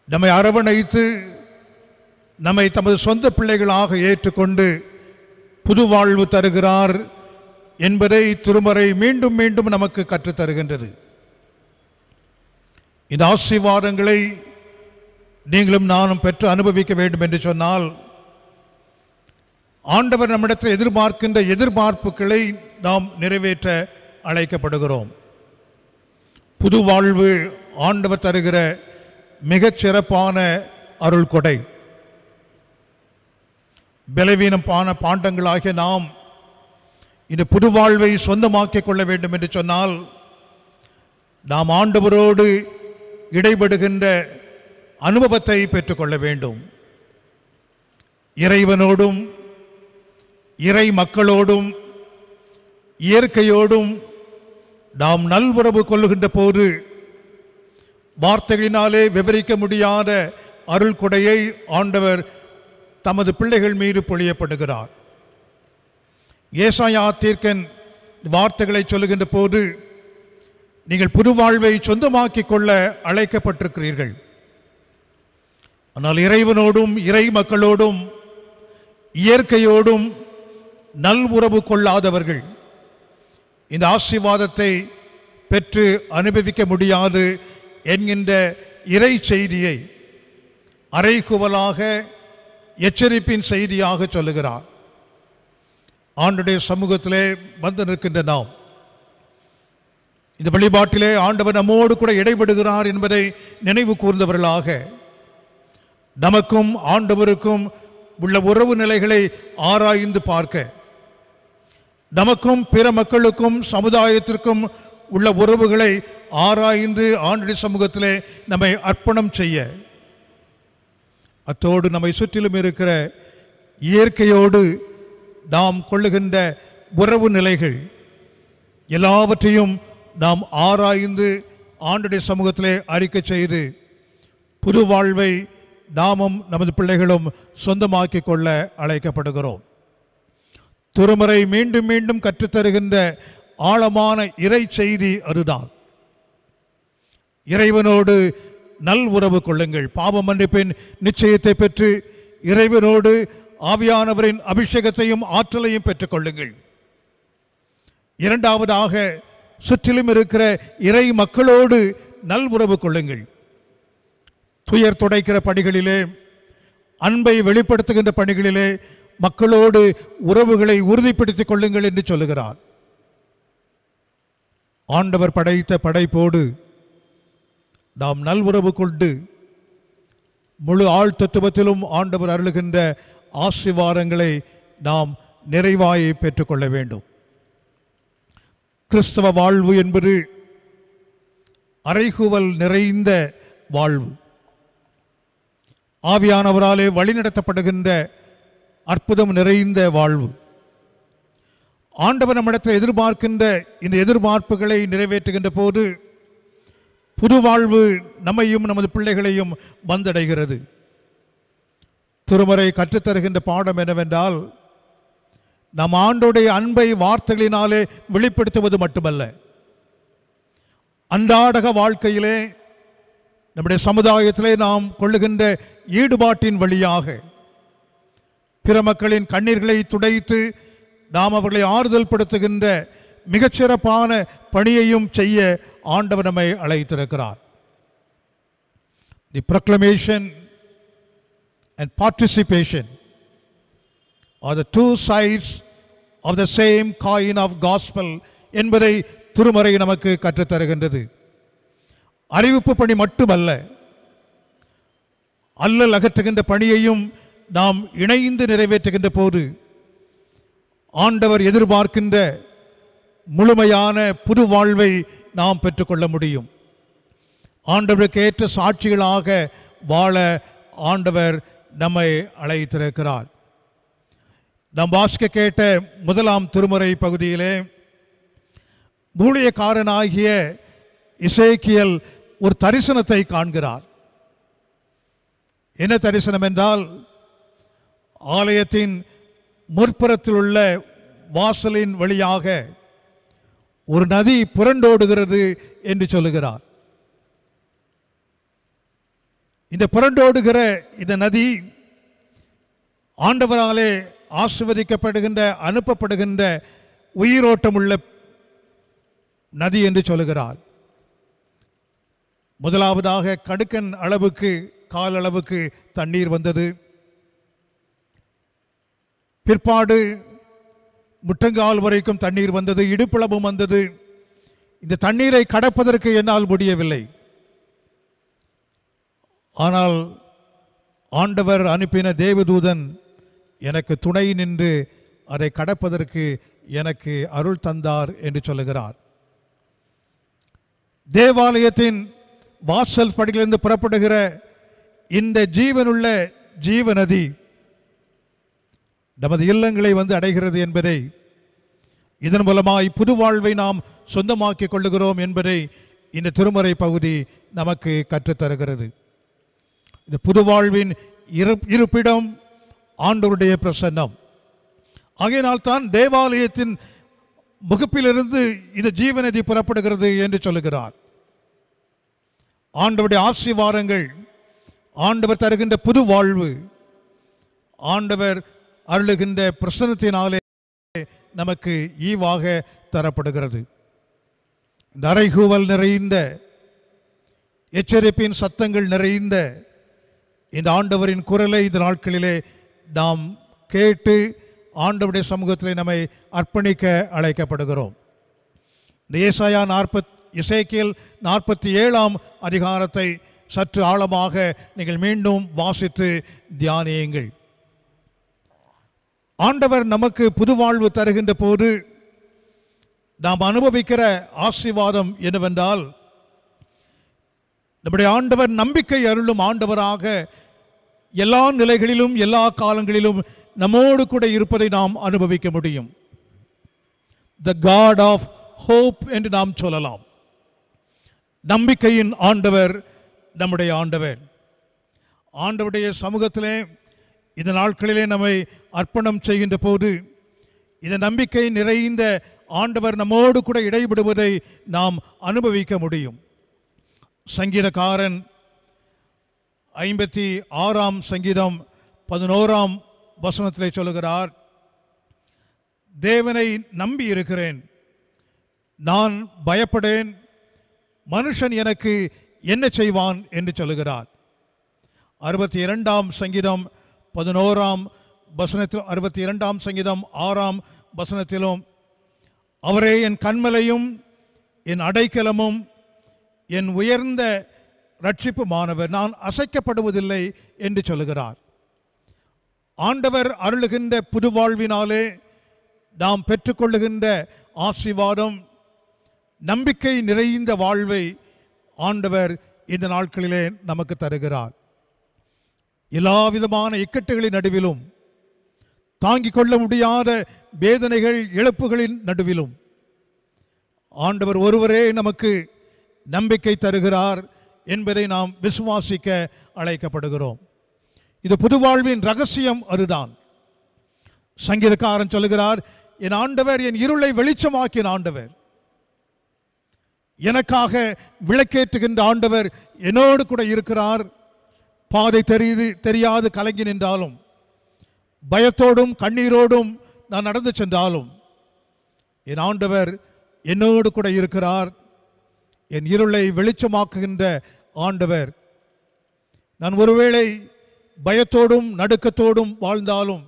நம்மை அரவணைத்து நம்மை தமது சொந்த பிள்ளைகளாக ஏற்றுக்கொண்டு புது வாழ்வு தருகிறார் என்பதை திருமறை மீண்டும் மீண்டும் நமக்கு கற்றுத்தருகின்றது. இந்த ஆசீர்வாதங்களை நீங்களும் நானும் பெற்று அனுபவிக்க வேண்டும் என்று சொன்னால், ஆண்டவர் நம்மிடத்தில் எதிர்பார்க்கின்ற எதிர்பார்ப்புகளை நாம் நிறைவேற்ற அழைக்கப்படுகிறோம். புது வாழ்வு ஆண்டவர் தருகிற மிகச்சிறப்பான அருள் கொடை. பலவீனமான பாண்டங்களாகிய நாம் இந்த புது வாழ்வை சொந்தமாக்கிக் கொள்ள வேண்டும் என்று சொன்னால், நாம் ஆண்டவரோடு இடைபடுகின்ற அனுபவத்தை பெற்றுக்கொள்ள வேண்டும். இறைவனோடும் இறை மக்களோடும் இயற்கையோடும் நாம் நல்வுறவு கொள்ளுகின்ற போது வார்த்தைகளினாலே விவரிக்க முடியாத அருள் கொடையை ஆண்டவர் தமது பிள்ளைகள் மீது பொழியப்படுகிறார். ஏசாயா தீர்க்கன் வார்த்தைகளை சொல்லுகின்ற போது, நீங்கள் புது வாழ்வை சொந்தமாக்கிக் கொள்ள அழைக்கப்பட்டிருக்கிறீர்கள். ஆனால் இறைவனோடும் இறை மக்களோடும் இயற்கையோடும் நல்வுறவு கொள்ளாதவர்கள் இந்த ஆசீர்வாதத்தை பெற்று அனுபவிக்க முடியாது என்கின்ற இறை செய்தியை அறைகூவலாக எச்சரிப்பின் செய்தியாக சொல்லுகிறார். ஆண்டுடைய சமூகத்திலே வந்து நிற்கின்ற நாம் இந்த வழிபாட்டிலே ஆண்டவர் நம்மோடு கூட இடைபடுகிறார் என்பதை நினைவு கூர்ந்தவர்களாக நமக்கும் ஆண்டவருக்கும் உள்ள உறவு நிலைகளை ஆராய்ந்து பார்க்க, நமக்கும் பிற மக்களுக்கும் சமுதாயத்திற்கும் உள்ள உறவுகளை ஆராய்ந்து ஆண்டுடைய சமூகத்திலே நம்மை அர்ப்பணம் செய்ய, அத்தோடு நம்மை சுற்றிலும் இருக்கிற இயற்கையோடு நாம் கொள்ளுகின்ற உறவு நிலைகள் எல்லாவற்றையும் நாம் ஆராய்ந்து ஆண்டுடைய சமூகத்திலே அறிக்கை செய்து புது வாழ்வை நாமும் நமது பிள்ளைகளும் சொந்தமாக்கிக் கொள்ள அழைக்கப்படுகிறோம். திருமறை மீண்டும் மீண்டும் கற்றுத்தருகின்ற ஆழமான இறை செய்தி அதுதான். இறைவனோடு நல் உறவு கொள்ளுங்கள். பாவ மன்னிப்பின் நிச்சயத்தை பெற்று இறைவனோடு ஆவியானவரின் அபிஷேகத்தையும் ஆற்றலையும் பெற்றுக் கொள்ளுங்கள். இரண்டாவதாக, சுற்றிலும் இருக்கிற இறை மக்களோடு நல் உறவு கொள்ளுங்கள். துயர் துடைக்கிற பணிகளிலே, அன்பை வெளிப்படுத்துகின்ற பணிகளிலே மக்களோடு உறவுகளை உறுதிப்படுத்திக் கொள்ளுங்கள் என்று சொல்லுகிறார். ஆண்டவர் படைத்த படைப்போடு நாம் நல்வுறவு கொண்டு முழு ஆழ் தத்துவத்திலும் ஆண்டவர் அருளுகின்ற ஆசீர்வாதங்களை நாம் நிறைவாய் பெற்றுக்கொள்ள வேண்டும். கிறிஸ்தவ வாழ்வு என்பது அறைகூவல் நிறைந்த வாழ்வு. ஆவியானவராலே வழிநடத்தப்படுகின்ற அற்புதம் நிறைந்த வாழ்வு. ஆண்டவர் நம்மிடத்தில் எதிர்பார்க்கின்ற இந்த எதிர்பார்ப்புகளை நிறைவேற்றுகின்ற போது புது வாழ்வு நம்மையும் நமது பிள்ளைகளையும் வந்தடைகிறது. திருமறை கற்றுத்தருகின்ற பாடம் என்னவென்றால், நம் ஆண்டோடைய அன்பை வார்த்தைகளினாலே வெளிப்படுத்துவது மட்டுமல்ல, அன்றாட வாழ்க்கையிலே நம்முடைய சமுதாயத்திலே நாம் கொள்ளுகின்ற ஈடுபாட்டின் வழியாக பிற மக்களின் கண்ணீர்களை துடைத்து நாம் அவர்களை ஆறுதல் படுத்துகின்ற மிகச்சிறப்பான பணியையும் செய்ய ஆண்டவர் நம்மை அழைத்திருக்கிறார். தி proclamation and participation are the two sides of the same coin of gospel என்பதை திருமறை நமக்கு கற்றுத்தருகின்றது. அறிவிப்பு பணி மட்டுமல்ல, அல்லல் அகற்றுகின்ற பணியையும் நாம் இணைந்து நிறைவேற்றுகின்ற போது ஆண்டவர் எதிர்பார்க்கின்ற முழுமையான புது வாழ்வை நாம் பெற்றுக்கொள்ள முடியும். ஆண்டவருக்கு ஏற்ற சாட்சிகளாக வாழ ஆண்டவர் நம்மை அழைத்திருக்கிறார். நாம் வாசிக்க கேட்ட முதலாம் திருமுறை பகுதியிலே ஊழியக்காரனாகிய எசேக்கியேல் ஒரு தரிசனத்தை காண்கிறார். என்ன தரிசனம் என்றால், ஆலயத்தின் முற்புறத்தில் உள்ள வாசலின் வழியாக ஒரு நதி புரண்டோடுகிறது என்று சொல்லுகிறார். இந்த புரண்டோடுகிற இந்த நதி ஆண்டவராலே ஆசீர்வதிக்கப்படுகின்ற அனுப்பப்படுகின்ற உயிரோட்டம் உள்ள நதி என்று சொல்லுகிறார். முதலாவதாக கடுக்கன் அளவுக்கு, கால் அளவுக்கு தண்ணீர் வந்தது. பிற்பாடு முட்டங்கால் வரைக்கும் தண்ணீர் வந்தது, இடுப்பளவும் வந்தது. இந்த தண்ணீரை கடப்பதற்கு என்னால் முடியவில்லை. ஆனால் ஆண்டவர் அனுப்பின தேவதூதன் எனக்கு துணை நின்று அதை கடப்பதற்கு எனக்கு அருள் தந்தார் என்று சொல்லுகிறார். தேவாலயத்தின் வாசல் படியிலிருந்து புறப்படுகிற இந்த ஜீவனுள்ள ஜீவநதி நமது இல்லங்களை வந்து அடைகிறது என்பதை, இதன் மூலமாய் புது வாழ்வை நாம் சொந்தமாக்கிக் கொள்ளுகிறோம் என்பதை இந்த திருமறை பகுதி நமக்கு கற்றுத்தருகிறது. இந்த புது வாழ்வின் இருப்பிடம் ஆண்டவருடைய பிரசன்னம். ஆகையினால் தான் தேவாலயத்தின் முகப்பிலிருந்து இந்த ஜீவநதி புறப்படுகிறது என்று சொல்லுகிறார். ஆண்டவருடைய ஆசீர்வாதங்கள், ஆண்டவர் தருகின்ற புது வாழ்வு, ஆண்டவர் அருளுகின்ற பிரசன்னத்தினாலே நமக்கு ஈவாக தரப்படுகிறது. இந்த அறைகூவல் நிறைந்த, எச்சரிப்பின் சத்தங்கள் நிறைந்த இந்த ஆண்டவரின் குரலை இந்த நாட்களிலே நாம் கேட்டு ஆண்டவருடைய சமூகத்தில் நம்மை அர்ப்பணிக்க அழைக்கப்படுகிறோம். இந்த எசேக்கியேல் 47ஆம் அதிகாரத்தை சற்று ஆழமாக நீங்கள் மீண்டும் வாசித்து தியானியுங்கள். ஆண்டவர் நமக்கு புது வாழ்வு தருகின்ற போது நாம் அனுபவிக்கிற ஆசீர்வாதம் என்னவென்றால், நம்முடைய ஆண்டவர் நம்பிக்கை அருளும் ஆண்டவராக எல்லா நிலைகளிலும் எல்லா காலங்களிலும் நம்மோடு கூட இருப்பதை நாம் அனுபவிக்க முடியும். The God of hope என்று நாம் சொல்லலாம். நம்பிக்கையின் ஆண்டவர் நம்முடைய ஆண்டவர். ஆண்டவருடைய சமூகத்திலே இந்த நாட்களிலே நம்மை அர்ப்பணம் செய்கின்ற போது இந்த நம்பிக்கை நிறைந்த ஆண்டவர் நம்மோடு கூட இடைபடுவதை நாம் அனுபவிக்க முடியும். சங்கீதக்காரன் 56ஆம் சங்கீதம் 11ஆம் வசனத்திலே சொல்லுகிறார், தேவனை நம்பி இருக்கிறேன், நான் பயப்படேன், மனுஷன் எனக்கு என்ன செய்வான் என்று சொல்லுகிறார். 62ஆம் சங்கீதம் 11ஆம் வசனத்தில், 62ஆம் சங்கீதம் 6ஆம் வசனத்திலும், அவரே என் கன்மலையும் என் அடைக்கலமும் என் உயர்ந்த ரட்சிப்புமானவர், நான் அசைக்கப்படுவதில்லை என்று சொல்லுகிறார். ஆண்டவர் அருளுகின்ற புது வாழ்வினாலே நாம் பெற்றுக்கொள்ளுகின்ற ஆசீர்வாதம், நம்பிக்கை நிறைந்த வாழ்வை ஆண்டவர் இந்த நாட்களிலே நமக்கு தருகிறார். எல்லா விதமான இக்கட்டுகளின் நடுவிலும், தாங்கிக் கொள்ள முடியாத வேதனைகள் இழப்புகளின் நடுவிலும் ஆண்டவர் ஒருவரே நமக்கு நம்பிக்கை தருகிறார் என்பதை நாம் விசுவாசிக்க அழைக்கப்படுகிறோம். இது புது வாழ்வின் ரகசியம். அதுதான் சங்கீதக்காரன் சொல்லுகிறார், என் ஆண்டவர் என் இருளை வெளிச்சமாக்கின ஆண்டவர், எனக்காக விளக்கேற்றுகின்ற ஆண்டவர் என்னோடு கூட இருக்கிறார். பாதை தெரியாது கலங்கி நின்றாலும், பயத்தோடும் கண்ணீரோடும் நான் நடந்து சென்றாலும் என் ஆண்டவர் என்னோடு கூட இருக்கிறார். என் இருளை வெளிச்சமாக்குகின்ற ஆண்டவர். நான் ஒருவேளை பயத்தோடும் நடுக்கத்தோடும் வாழ்ந்தாலும்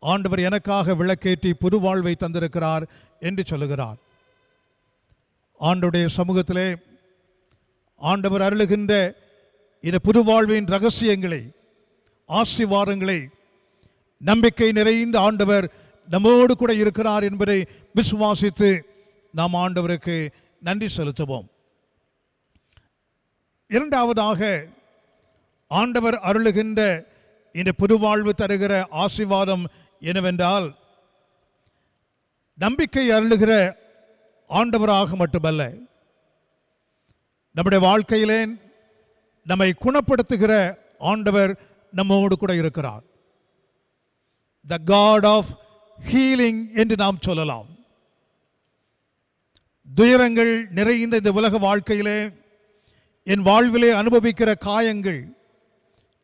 ஆண்டவர் எனக்காக விளக்கேற்றி புது வாழ்வை தந்திருக்கிறார் என்று சொல்லுகிறார். ஆண்டவருடைய சமூகத்திலே ஆண்டவர் அருளுகின்ற இந்த புது வாழ்வின் ரகசியங்களை, ஆசீர்வாதங்களை, நம்பிக்கை நிறைந்த ஆண்டவர் நம்மோடு கூட இருக்கிறார் என்பதை விசுவாசித்து நாம் ஆண்டவருக்கு நன்றி செலுத்துவோம். இரண்டாவதாக, ஆண்டவர் அருளுகின்ற இந்த புது வாழ்வு தருகிற ஆசீர்வாதம் என்னவென்றால், நம்பிக்கை அருளுகிற ஆண்டவராக மட்டுமல்ல, நம்முடைய வாழ்க்கையிலே நம்மை குணப்படுத்துகிற ஆண்டவர் நம்மோடு கூட இருக்கிறார். த காட் ஆஃப் ஹீலிங் என்று நாம் சொல்லலாம். துயரங்கள் நிறைந்த இந்த உலக வாழ்க்கையிலே, என் வாழ்விலே அனுபவிக்கிற காயங்கள்,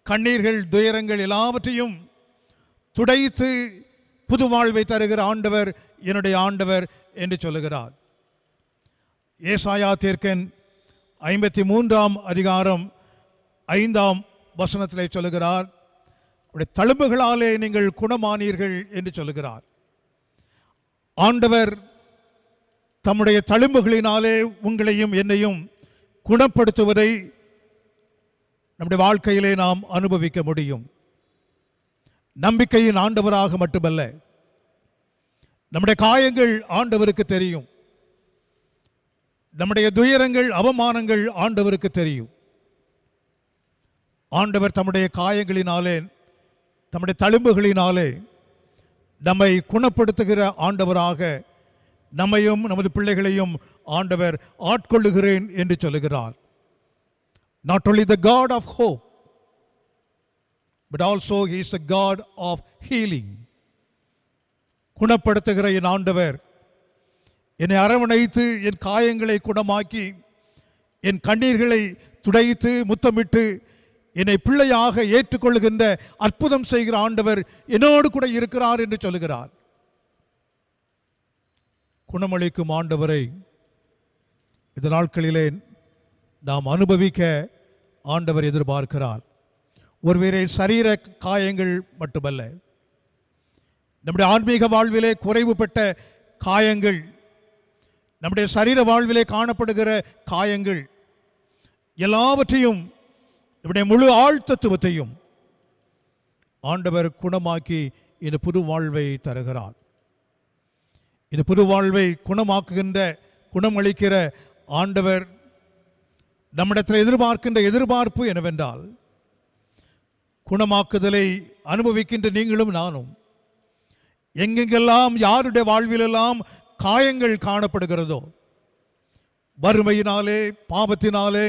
கண்ணீர்கள், துயரங்கள் எல்லாவற்றையும் துடைத்து புது வாழ்வை தருகிற ஆண்டவர் என்னுடைய ஆண்டவர் என்று சொல்லுகிறார். ஏசாயா தீர்க்கன் 53ஆம் அதிகாரம் 5ஆம் வசனத்திலே சொல்லுகிறார், உடைய தழும்புகளாலே நீங்கள் குணமானீர்கள் என்று சொல்லுகிறார். ஆண்டவர் தம்முடைய தழும்புகளினாலே உங்களையும் என்னையும் குணப்படுத்துவதை நம்முடைய வாழ்க்கையிலே நாம் அனுபவிக்க முடியும். நம்பிக்கையின் ஆண்டவராக மட்டுமல்ல, நம்முடைய காயங்கள் ஆண்டவருக்கு தெரியும். நம்முடைய துயரங்கள், அவமானங்கள் ஆண்டவருக்கு தெரியும். ஆண்டவர் தம்முடைய காயங்களினாலே தம்முடைய தழும்புகளினாலே நம்மை குணப்படுத்துகிற ஆண்டவராக நம்மையும் நமது பிள்ளைகளையும் ஆண்டவர் ஆட்கொள்ளுகிறேன் என்று சொல்லுகிறார். Not only the God of hope, but also He is the God of healing. குணப்படுத்துகிற என் ஆண்டவர் என்னை அரவணைத்து என் காயங்களை குணமாக்கி என் கண்ணீர்களை துடைத்து முத்தமிட்டு என்னை பிள்ளையாக ஏற்றுக்கொள்ளுகின்ற அற்புதம் செய்கிற ஆண்டவர் என்னோடு கூட இருக்கிறார் என்று சொல்லுகிறார். குணமளிக்கும் ஆண்டவரை இந்த நாட்களிலே நாம் அனுபவிக்க ஆண்டவர் எதிர்பார்க்கிறார். ஒருவேளை சரீர காயங்கள் மட்டுமல்ல, நம்முடைய ஆன்மீக வாழ்விலே குறைவுபட்ட காயங்கள், நம்முடைய சரீர வாழ்விலே காணப்படுகிற காயங்கள் எல்லாவற்றையும், நம்முடைய முழு ஆழ்த்தத்துவத்தையும் ஆண்டவர் குணமாக்கி இந்த புது வாழ்வை தருகிறார். இந்த புது வாழ்வை குணமாக்குகின்ற, குணமளிக்கிற ஆண்டவர் நம்மிடத்தில் எதிர்பார்க்கின்ற எதிர்பார்ப்பு என்னவென்றால், குணமாக்குதலை அனுபவிக்கின்ற நீங்களும் நானும் எங்கெங்கெல்லாம் யாருடைய வாழ்விலெல்லாம் காயங்கள் காணப்படுகிறதோ, வறுமையினாலே, பாவத்தினாலே,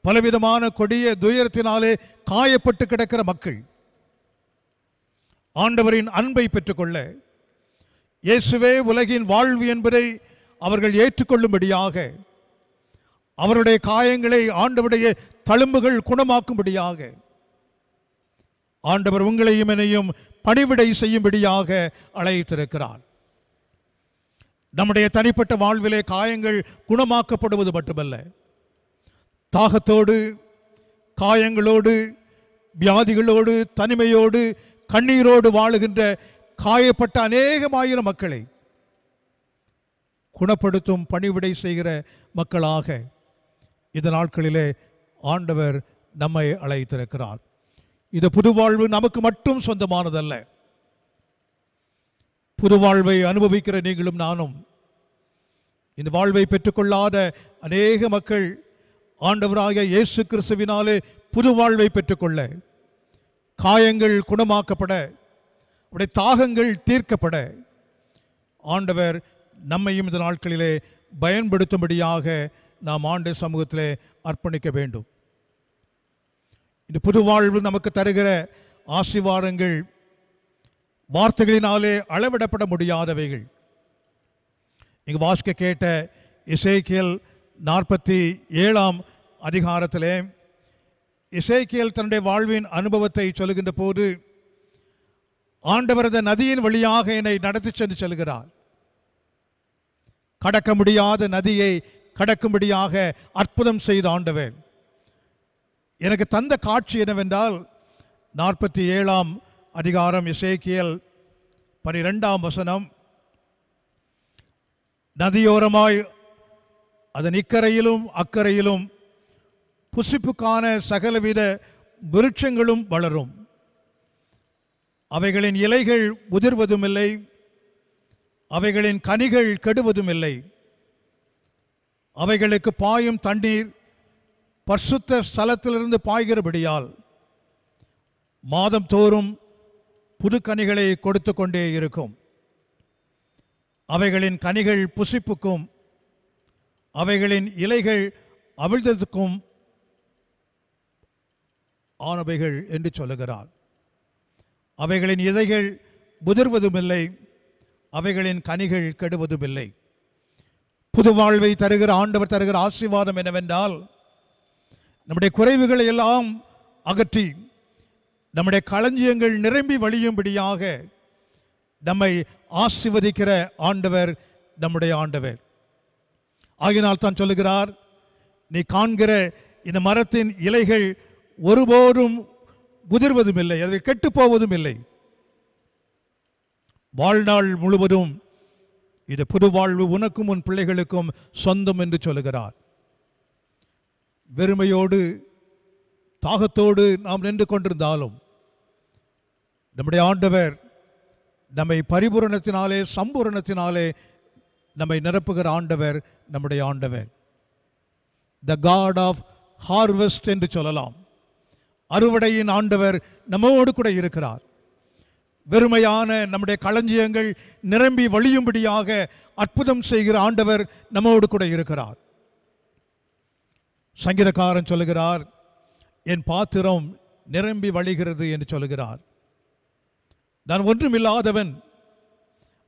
பலவிதமான கொடிய துயரத்தினாலே காயப்பட்டு கிடக்கிற மக்கள் ஆண்டவரின் அன்பை பெற்றுக்கொள்ள, இயேசுவே உலகின் வாழ்வு என்பதை அவர்கள் ஏற்றுக்கொள்ளும்படியாக, அவருடைய காயங்களை ஆண்டவருடைய தழும்புகள் குணமாக்கும்படியாக ஆண்டவர் உங்களையும் என்னையும் பணிவிடை செய்யும்படியாக அழைத்திருக்கிறார். நம்முடைய தனிப்பட்ட வாழ்விலே காயங்கள் குணமாக்கப்படுவது மட்டுமல்ல, தாகத்தோடு, காயங்களோடு, வியாதிகளோடு, தனிமையோடு, கண்ணீரோடு வாழுகின்ற காயப்பட்ட அநேகமாயிரம் மக்களை குணப்படுத்தும் பணிவிடை செய்கிற மக்களாக இந்த நாட்களிலே ஆண்டவர் நம்மை அழைத்திருக்கிறார். இந்த புது வாழ்வு நமக்கு மட்டும் சொந்தமானதல்ல. புது வாழ்வை அனுபவிக்கிற நீங்களும் நானும், இந்த வாழ்வை பெற்றுக்கொள்ளாத அநேக மக்கள் ஆண்டவராகிய இயேசு கிறிஸ்துவினாலே புது வாழ்வை பெற்றுக்கொள்ள, காயங்கள் குணமாக்கப்பட, உடைய தாகங்கள் தீர்க்கப்பட ஆண்டவர் நம்மையும் இந்த நாட்களிலே பயன்படுத்தும்படியாக நாம் ஆண்டு சமூகத்திலே அர்ப்பணிக்க வேண்டும். இந்த புது வாழ்வு நமக்கு தருகிற ஆசீர்வாதங்கள் வார்த்தைகளினாலே அளவிடப்பட முடியாதவைகள். இங்கு வாசிக்க கேட்ட எசேக்கியேல் 47 அதிகாரத்திலே எசேக்கியேல் தன்னுடைய வாழ்வின் அனுபவத்தை சொல்லுகின்ற போது, ஆண்டவர் அந்த நதியின் வழியாக என்னை நடத்தி சென்று செல்கிறார். கடக்க முடியாத நதியை கடக்கும்படியாக அற்புதம் செய்த ஆண்டவர் எனக்கு தந்த காட்சி என்னவென்றால், 47 அதிகாரம் எசேக்கியேல் 12 நதியோரமாய் அதன் இக்கரையிலும் அக்கரையிலும் புசிப்புக்கான சகலவித விருட்சங்களும் வளரும். அவைகளின் இலைகள் உதிர்வதும் இல்லை, அவைகளின் கனிகள் கெடுவதும் இல்லை. அவைகளுக்கு பாயும் தண்ணீர் பரிசுத்த ஸ்தலத்திலிருந்து பாய்கிறபடியால் மாதம் தோறும் புது கனிகளை கொடுத்து கொண்டே இருக்கும். அவைகளின் கனிகள் புசிப்புக்கும் அவைகளின் இலைகள் அவிழ்ந்ததுக்கும் ஆனவைகள் என்று சொல்லுகிறார். அவைகளின் இலைகள் உதிர்வதுமில்லை, அவைகளின் கனிகள் கெடுவதுமில்லை. புது வாழ்வை தருகிற ஆண்டவர் தருகிற ஆசீர்வாதம் என்னவென்றால், நம்முடைய குறைவுகளை எல்லாம் அகற்றி நம்முடைய களஞ்சியங்கள் நிரம்பி வழியும்படியாக நம்மை ஆசீர்வதிக்கிற ஆண்டவர் நம்முடைய ஆண்டவர். ஆகினால் தான் சொல்லுகிறார், நீ காண்கிற இந்த மரத்தின் இலைகள் ஒருபோதும் உதிர்வதும் இல்லை, அதை கெட்டு போவதும் இல்லை. வாழ்நாள் முழுவதும் இது புது வாழ்வு உனக்கும் உன் பிள்ளைகளுக்கும் சொந்தம் என்று சொல்லுகிறார். வெறுமையோடு தாகத்தோடு நாம் நின்று கொண்டிருந்தாலும் நம்முடைய ஆண்டவர் நம்மை பரிபூரணத்தினாலே சம்பூரணத்தினாலே நம்மை நிரப்புகிற ஆண்டவர் நம்முடைய ஆண்டவர். த காட் ஆஃப் ஹார்வெஸ்ட் என்று சொல்லலாம். அறுவடையின் ஆண்டவர் நம்மோடு கூட இருக்கிறார். வெறுமையான நம்முடைய களஞ்சியங்கள் நிரம்பி வழியும்படியாக அற்புதம் செய்கிற ஆண்டவர் நம்மோடு கூட இருக்கிறார். சங்கீதக்காரன் சொல்லுகிறார், என் பாத்திரம் நிரம்பி வழிகிறது என்று சொல்லுகிறார். நான் ஒன்றுமில்லாதவன்,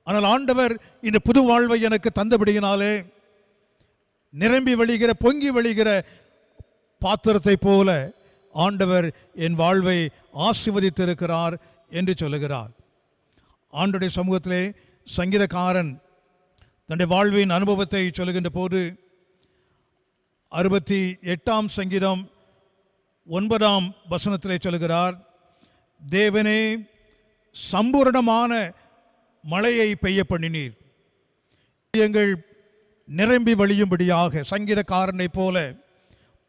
ஆனால் ஆண்டவர் இந்த புது வாழ்வை எனக்கு தந்தபடியினாலே நிரம்பி வழிகிற பொங்கி வழிகிற பாத்திரத்தை போல ஆண்டவர் என் வாழ்வை ஆசீர்வதித்திருக்கிறார் என்று சொல்லுகிறார். ஆண்டுடைய சமூகத்திலே சங்கீதக்காரன் தன்னுடைய வாழ்வின் அனுபவத்தை சொல்லுகின்ற போது 68ஆம் சங்கீதம் 9ஆம் வசனத்திலே சொல்லுகிறார், தேவனே சம்பூரணமான மழையை பெய்ய பண்ணினீர், எங்கள் நிரம்பி வழியும்படியாக. சங்கீதக்காரனை போல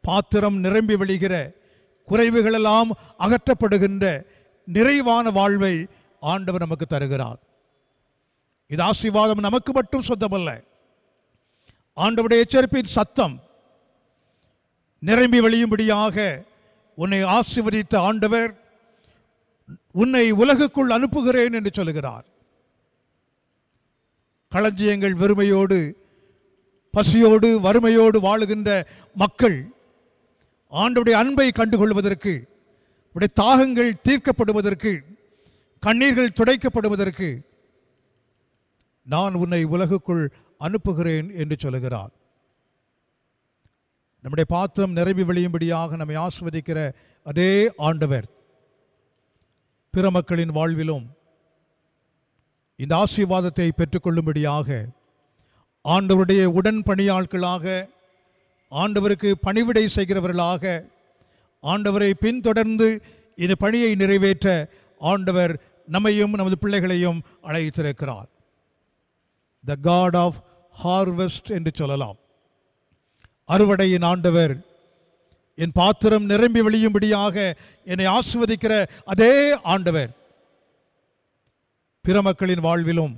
பாத்திரம் நிரம்பி வழிகிற, குறைவுகளெல்லாம் அகற்றப்படுகின்ற நிறைவான வாழ்வை ஆண்டவர் நமக்கு தருகிறார். இது ஆசீர்வாதம் நமக்கு மட்டும் சொந்தமல்ல. ஆண்டவருடைய எச்சரிப்பின் சத்தம் நிரம்பி வழியும்படியாக உன்னை ஆசீர்வதித்த ஆண்டவர் உன்னை உலகுக்குள் அனுப்புகிறேன் என்று சொல்லுகிறார். களஞ்சியங்கள் வெறுமையோடு, பசியோடு, வறுமையோடு வாழுகின்ற மக்கள் ஆண்டவருடைய அன்பை கண்டுகொள்வதற்கு, உடைய தாகங்கள் தீர்க்கப்படுவதற்கு, கண்ணீர்கள் துடைக்கப்படுவதற்கு நான் உன்னை உலகுக்குள் அனுப்புகிறேன் என்று சொல்லுகிறார். நம்முடைய பாத்திரம் நிரம்பி வழியும்படியாக நம்மை ஆசீர்வதிக்கிற அதே ஆண்டவர் பிற மக்களின் வாழ்விலும் இந்த ஆசீர்வாதத்தை பெற்றுக்கொள்ளும்படியாக ஆண்டவருடைய உடன் பணியாட்களாக, ஆண்டவருக்கு பணிவிடை செய்கிறவர்களாக, ஆண்டவரை பின்தொடர்ந்து இந்த பணியை நிறைவேற்ற ஆண்டவர் நம்மையும் நமது பிள்ளைகளையும் அழைத்திருக்கிறார். த காட் ஆஃப் ஹார்வெஸ்ட் என்று சொல்லலாம். அறுவடையின் ஆண்டவர், என் பாத்திரம் நிரம்பி வழியும்படியாக என்னை ஆசீர்வதிக்கிற அதே ஆண்டவர் பிற மக்களின் வாழ்விலும்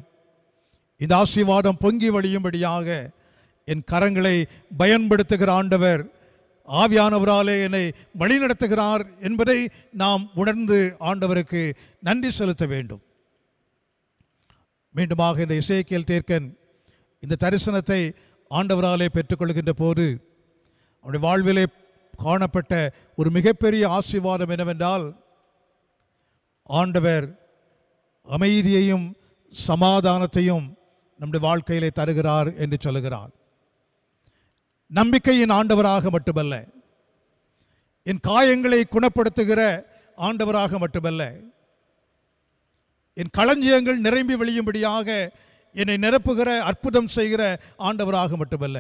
இந்த ஆசீர்வாதம் பொங்கி வழியும்படியாக என் கரங்களை பயன்படுத்துகிற ஆண்டவர் ஆவியானவராலே என்னை வழிநடத்துகிறார் என்பதை நாம் உணர்ந்து ஆண்டவருக்கு நன்றி செலுத்த வேண்டும். மீண்டுமாக இந்த எசேக்கியேல் தீர்க்கன் இந்த தரிசனத்தை ஆண்டவராலே பெற்றுக்கொள்கின்ற போது அவருடைய வாழ்விலே காணப்பட்ட ஒரு மிகப்பெரிய ஆசீர்வாதம் என்னவென்றால், ஆண்டவர் அமைதியையும் சமாதானத்தையும் நம்முடைய வாழ்க்கையிலே தருகிறார் என்று சொல்லுகிறார். நம்பிக்கையின் ஆண்டவராக மட்டுமல்ல, என் காயங்களை குணப்படுத்துகிற ஆண்டவராக மட்டுமல்ல, என் களஞ்சியங்கள் நிரம்பி வழியும்படியாக என்னை நிரப்புகிற, அற்புதம் செய்கிற ஆண்டவராக மட்டுமல்ல,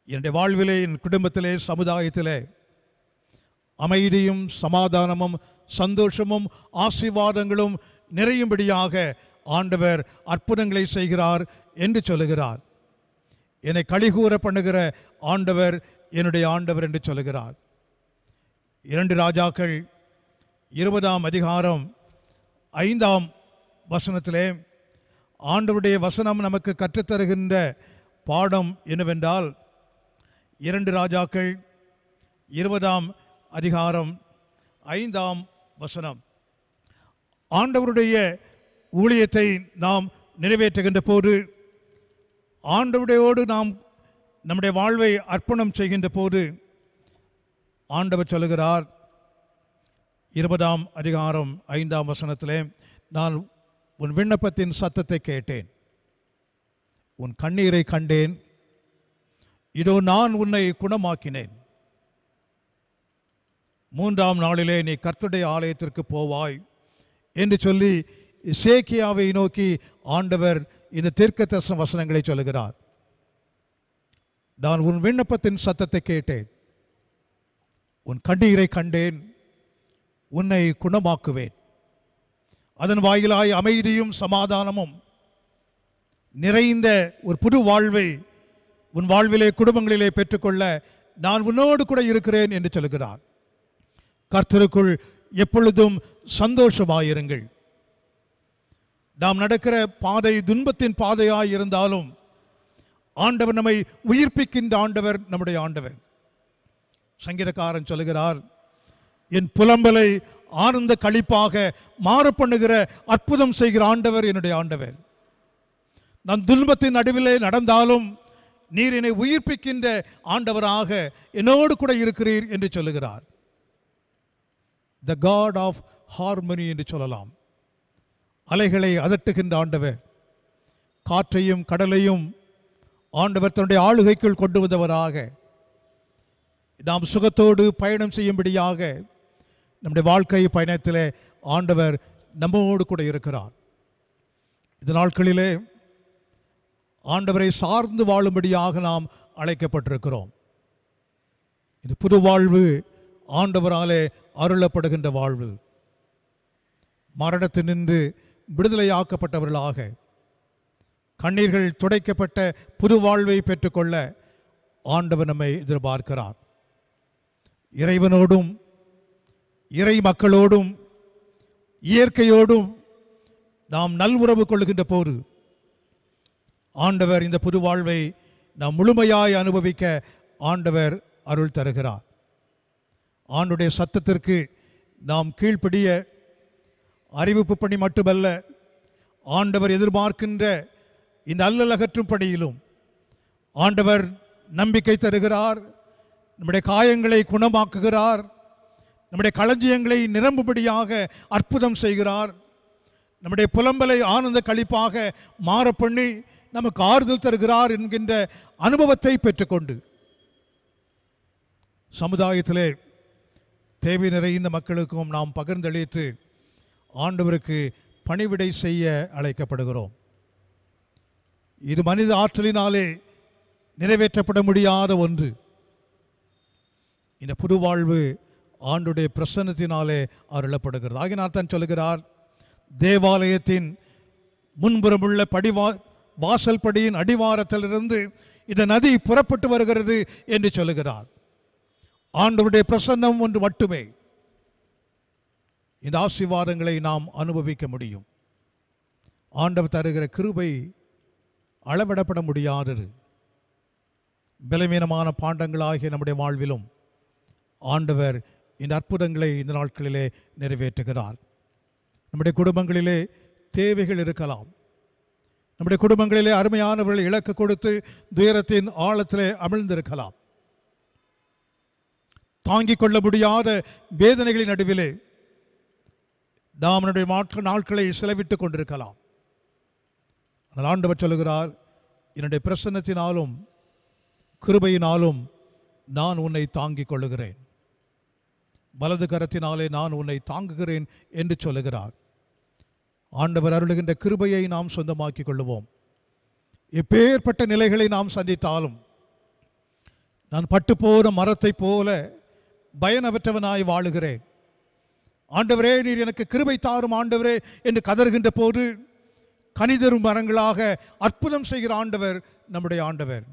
என்னுடைய வாழ்விலே, என் குடும்பத்திலே, சமுதாயத்திலே அமைதியும் சமாதானமும் சந்தோஷமும் ஆசீர்வாதங்களும் நிறையும்படியாக ஆண்டவர் அற்புதங்களை செய்கிறார் என்று சொல்லுகிறார். என்னை களிகூற பண்ணுகிற ஆண்டவர் என்னுடைய ஆண்டவர் என்று சொல்லுகிறார். 2 ராஜாக்கள் 20ஆம் அதிகாரம் 5ஆம் வசனத்திலே ஆண்டவருடைய வசனம் நமக்கு கற்றுத்தருகின்ற பாடம் என்னவென்றால், 2 ராஜாக்கள் 20ஆம் அதிகாரம் 5ஆம் வசனம். ஆண்டவருடைய ஊழியத்தை நாம் நிறைவேற்றுகின்ற போது, ஆண்டவரோடு நாம் நம்முடைய வாழ்வை அர்ப்பணம் செய்கின்ற போது ஆண்டவர் சொல்லுகிறார் 20ஆம் அதிகாரம் 5ஆம் வசனத்திலே, நான் உன் விண்ணப்பத்தின் சத்தத்தை கேட்டேன், உன் கண்ணீரை கண்டேன், இதோ நான் உன்னை குணமாக்கினேன், 3ஆம் நாளிலே நீ கர்த்தருடைய ஆலயத்திற்கு போவாய் என்று சொல்லி எசேக்கியாவை நோக்கி ஆண்டவர் இந்த தீர்க்கதரிசன வசனங்களை சொல்லுகிறார். நான் உன் விண்ணப்பத்தின் சத்தத்தை கேட்டேன், உன் கண்ணீரை கண்டேன், உன்னை குணமாக்குவேன், அதன் வாயிலாய் அமைதியும் சமாதானமும் நிறைந்த ஒரு புது வாழ்வை உன் வாழ்விலே, குடும்பங்களிலே பெற்றுக்கொள்ள நான் உன்னோடு கூட இருக்கிறேன் என்று சொல்கிறார். கர்த்தருக்குள் எப்பொழுதும் சந்தோஷமாயிருங்கள். நாம் நடக்கிற பாதை துன்பத்தின் பாதையாய் இருந்தாலும் ஆண்டவர் நம்மை உயிர்ப்பிக்கின்ற ஆண்டவர் நம்முடைய ஆண்டவர். சங்கீதக்காரன் சொல்லுகிறார், என் புலம்பலை ஆனந்த களிப்பாக மாற பண்ணுகிற அற்புதம் செய்கிற ஆண்டவர் என்னுடைய ஆண்டவர். நான் துன்பத்தின் நடுவிலே நடந்தாலும் நீர் என்னை உயிர்ப்பிக்கின்ற ஆண்டவராக என்னோடு கூட இருக்கிறீர் என்று சொல்லுகிறார். த காட் ஆஃப் ஹார்மனி என்று சொல்லலாம். அலைகளை அதட்டுகின்ற ஆண்டவர், காற்றையும் கடலையும் ஆண்டவர் தன்னுடைய ஆளுகைக்குள் கொண்டு வந்தவராக நாம் சுகத்தோடு பயணம் செய்யும்படியாக நம்முடைய வாழ்க்கை பயணத்திலே ஆண்டவர் நம்மோடு கூட இருக்கிறார். இந்த நாட்களிலே ஆண்டவரை சார்ந்து வாழும்படியாக நாம் அழைக்கப்பட்டிருக்கிறோம். இது புது வாழ்வு, ஆண்டவராலே அருளப்படுகின்ற வாழ்வு. மரணத்தினின்று விடுதலையாக்கப்பட்டவர்களாக கண்ணீர்கள் துடைக்கப்பட்ட புது வாழ்வை பெற்றுக்கொள்ள ஆண்டவர் நம்மை எதிர்பார்க்கிறார். இறைவனோடும் இறை மக்களோடும் இயற்கையோடும் நாம் நல்உறவு கொள்ளுகின்ற போது ஆண்டவர் இந்த புது வாழ்வை நாம் முழுமையாய் அனுபவிக்க ஆண்டவர் அருள் தருகிறார். ஆண்டுடைய சத்தத்திற்கு நாம் கீழ்ப்படிய அறிவிப்பு பணி மட்டுமல்ல, ஆண்டவர் எதிர்பார்க்கின்ற இந்த அல்லலகற்றும் பணியிலும் ஆண்டவர் நம்பிக்கை தருகிறார். நம்முடைய காயங்களை குணமாக்குகிறார். நம்முடைய களஞ்சியங்களை நிரம்பும்படியாக அற்புதம் செய்கிறார். நம்முடைய புலம்பலை ஆனந்த களிப்பாக மாற பண்ணி நமக்கு ஆறுதல் தருகிறார் என்கின்ற அனுபவத்தை பெற்றுக்கொண்டு சமுதாயத்திலே தேவை நிறைந்த மக்களுக்கும் நாம் பகிர்ந்தளித்து ஆண்டவருக்கு பணிவிடை செய்ய அழைக்கப்படுகிறோம். இது மனித ஆற்றலினாலே நிறைவேற்றப்பட முடியாத ஒன்று. இந்த புது வாழ்வு ஆண்டுடைய பிரசன்னத்தினாலே அருளப்படுகிறது. ஆகினால் தான் சொல்லுகிறார், தேவாலயத்தின் முன்புறமுள்ள வாசல் படியின் அடிவாரத்திலிருந்து இந்த நதி புறப்பட்டு வருகிறது என்று சொல்லுகிறார். ஆண்டவருடைய பிரசன்னம் ஒன்று மட்டுமே இந்த ஆசீர்வாதங்களை நாம் அனுபவிக்க முடியும். ஆண்டவர் தருகிற கிருபை அளவிடப்பட முடியாதது. பலவீனமான பாண்டங்களாகிய நம்முடைய வாழ்விலும் ஆண்டவர் இந்த அற்புதங்களை இந்த நாட்களிலே நிறைவேற்றுகிறார். நம்முடைய குடும்பங்களிலே தேவைகள் இருக்கலாம். நம்முடைய குடும்பங்களிலே அருமையானவர்கள் இலக்கு கொடுத்து துயரத்தின் ஆழத்திலே அமிழ்ந்திருக்கலாம். தாங்கிக் கொள்ள முடியாத வேதனைகளின் நடுவிலே நாம் நம்முடைய நாட்களை செலவிட்டுக் கொண்டிருக்கலாம். ஆனால் ஆண்டவர் சொல்லுகிறார், என்னுடைய பிரசன்னத்தினாலும் கிருபையினாலும் நான் உன்னை தாங்கிக் கொள்ளுகிறேன், வலது கரத்தினாலே நான் உன்னை தாங்குகிறேன் என்று சொல்லுகிறார். ஆண்டவர் அருளுகின்ற கிருபையை நாம் சொந்தமாக்கிக் கொள்ளுவோம். எப்பேற்பட்ட நிலைகளை நாம் சந்தித்தாலும் நான் பட்டுப்போன மரத்தை போல பயனற்றவனாய் வாழுகிறேன். ஆண்டவரே, நீர் எனக்கு கிருபை தாரும் ஆண்டவரே என்று கதறுகின்ற போது கனிதரும் மரங்களாக அற்புதம் செய்கிற ஆண்டவர் நம்முடைய ஆண்டவர்.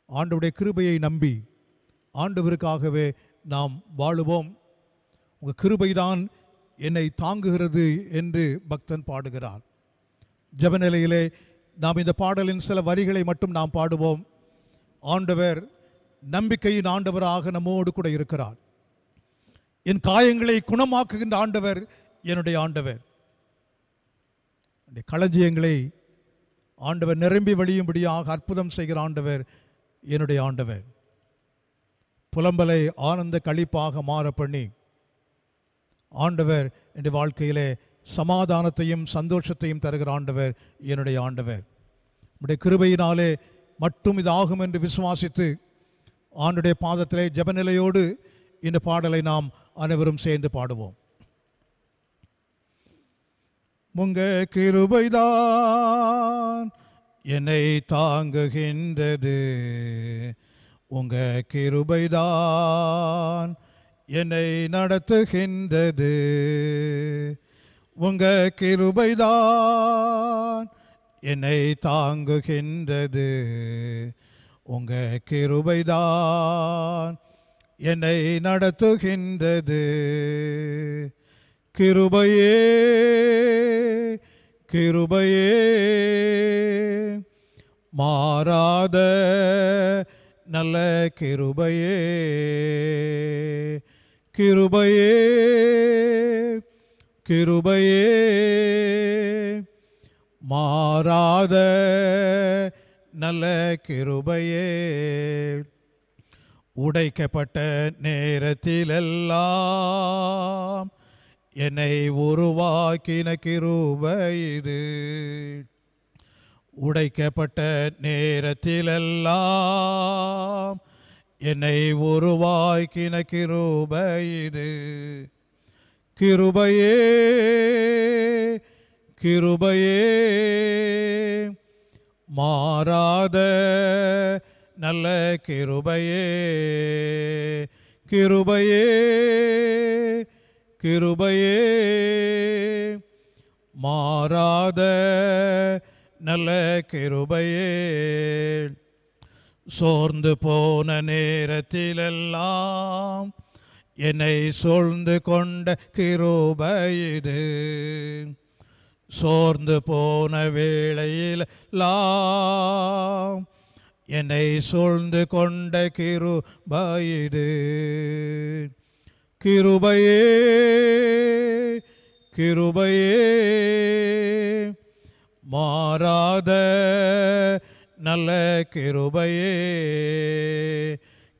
ஆண்டவருடைய கிருபையை நம்பி ஆண்டவருக்காகவே நாம் வாழுவோம். உங்கள் கிருபைதான் என்னை தாங்குகிறது என்று பக்தன் பாடுகிறார். ஜெபநிலையிலே நாம் இந்த பாடலின் சில வரிகளை மட்டும் நாம் பாடுவோம். ஆண்டவர் நம்பிக்கையின் ஆண்டவராக நம்மோடு கூட இருக்கிறார். என் காயங்களை குணமாக்குகின்ற ஆண்டவர் என்னுடைய ஆண்டவர். களஞ்சியங்களை ஆண்டவர் நிரம்பி வழியும்படியாக அற்புதம் செய்கிற ஆண்டவர் என்னுடைய ஆண்டவர். புலம்பலை ஆனந்த களிப்பாக மாற பண்ணி ஆண்டவர் என்ற வாழ்க்கையிலே சமாதானத்தையும் சந்தோஷத்தையும் தருகிற ஆண்டவர் என்னுடைய ஆண்டவர். நம்முடைய கிருபையினாலே மட்டும் இது ஆகும் என்று விசுவாசித்து ஆண்டுடைய பாதத்திலே ஜெபநிலையோடு இந்த பாடலை நாம் அனைவரும் சேர்ந்து பாடுவோம். உங்க கிருபைதான் என்னை தாங்குகின்றது, உங்க கிருபைதான் என்னை நடத்துகின்றது, உங்க கிருபைதான் என்னை தாங்குகின்றது, உங்க கிருபைதான் என்னை நடத்துகின்றது. கிருபையே கிருபையே மாறாத நல்ல கிருபையே கிருபையே கிருபையே மாறாத நல்ல கிருபையே உடைக்கப்பட்ட நேரத்திலெல்லாம் என்னை உருவாக்கின கிருபை இது. உடைக்கப்பட்ட நேரத்திலெல்லாம் என்னை உருவாக்கின கிருபை இது. கிருபையே கிருபையே மாறாத நல்ல கிருபையே கிருபையே கிருபையே மாறாத நல்ல கிருபையே சோர்ந்து போன நேரத்திலெல்லாம் என்னை சூழ்ந்து கொண்ட கிருபை இது. சோர்ந்து போன வேளையிலெல்லாம் என்னை சூழ்ந்து கொண்ட கிருபை இது. கிருபையே கிருபையே மாறாத நல்ல கிருபையே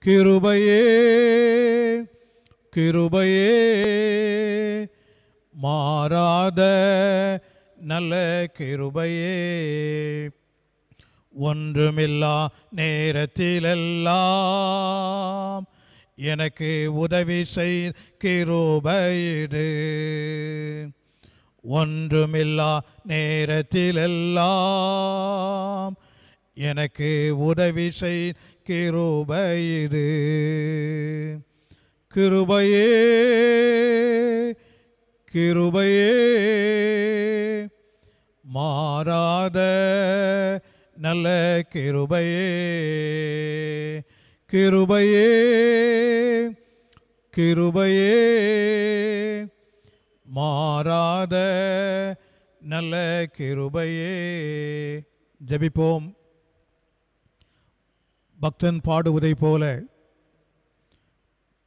கிருபையே கிருபையே மாறாத நல்ல கிருபையே ஒன்றுமில்லா நேரத்திலெல்லாம் எனக்கு உதவி செய் கிருபை இது. ஒன்றுமில்லா நேரத்திலெல்லாம் எனக்கு உதவி செய் கிருபை இது. கிருபையே கிருபையே மாறாத நல்ல கிருபையே கிருபையே கிருபையே மாறாத நல்ல கிருபையே. ஜெபிப்போம். பக்தன் பாடுவதை போல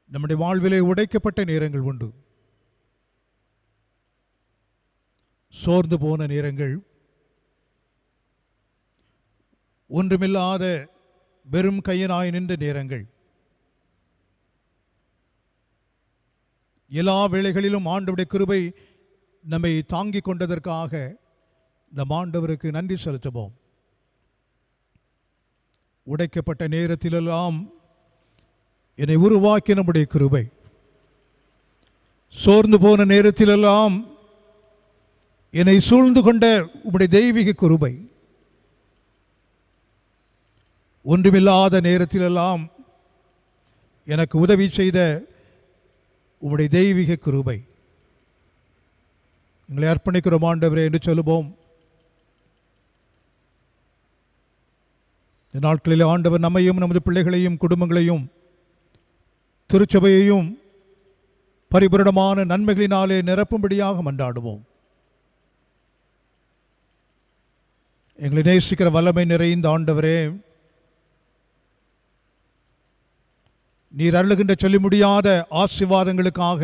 நம்முடைய வாழ்விலே உடைக்கப்பட்ட நேரங்கள் உண்டு. சோர்ந்து போன நேரங்கள், ஒன்றுமில்லாத வெறும் கையனாய் நின்ற நேரங்கள், எல்லா வேளைகளிலும் ஆண்டவருடைய கிருபை நம்மை தாங்கிக் கொண்டதற்காக நம் ஆண்டவருக்கு நன்றி செலுத்துவோம். உடைக்கப்பட்ட நேரத்திலெல்லாம் என்னை உருவாக்கி நம்முடைய கிருபை, சோர்ந்து போன நேரத்திலெல்லாம் என்னை சூழ்ந்து கொண்ட உம்முடைய தெய்வீக கிருபை, ஒன்றுமில்லாத நேரத்திலெல்லாம் எனக்கு உதவி செய்த உம்முடைய தெய்வீக கிருபை, எங்களை அர்ப்பணிக்கிறோம் ஆண்டவரே என்று சொல்லுவோம். இந்த நாட்களில் ஆண்டவர் நம்மையும் நமது பிள்ளைகளையும் குடும்பங்களையும் திருச்சபையையும் பரிபூரணமான நன்மைகளினாலே நிரப்பும்படியாக மன்றாடுவோம். எங்களை நேசிக்கிற வல்லமை நிறைந்த ஆண்டவரே, நீர் அருளுகின்ற சொல்லி முடியாத ஆசீர்வாதங்களுக்காக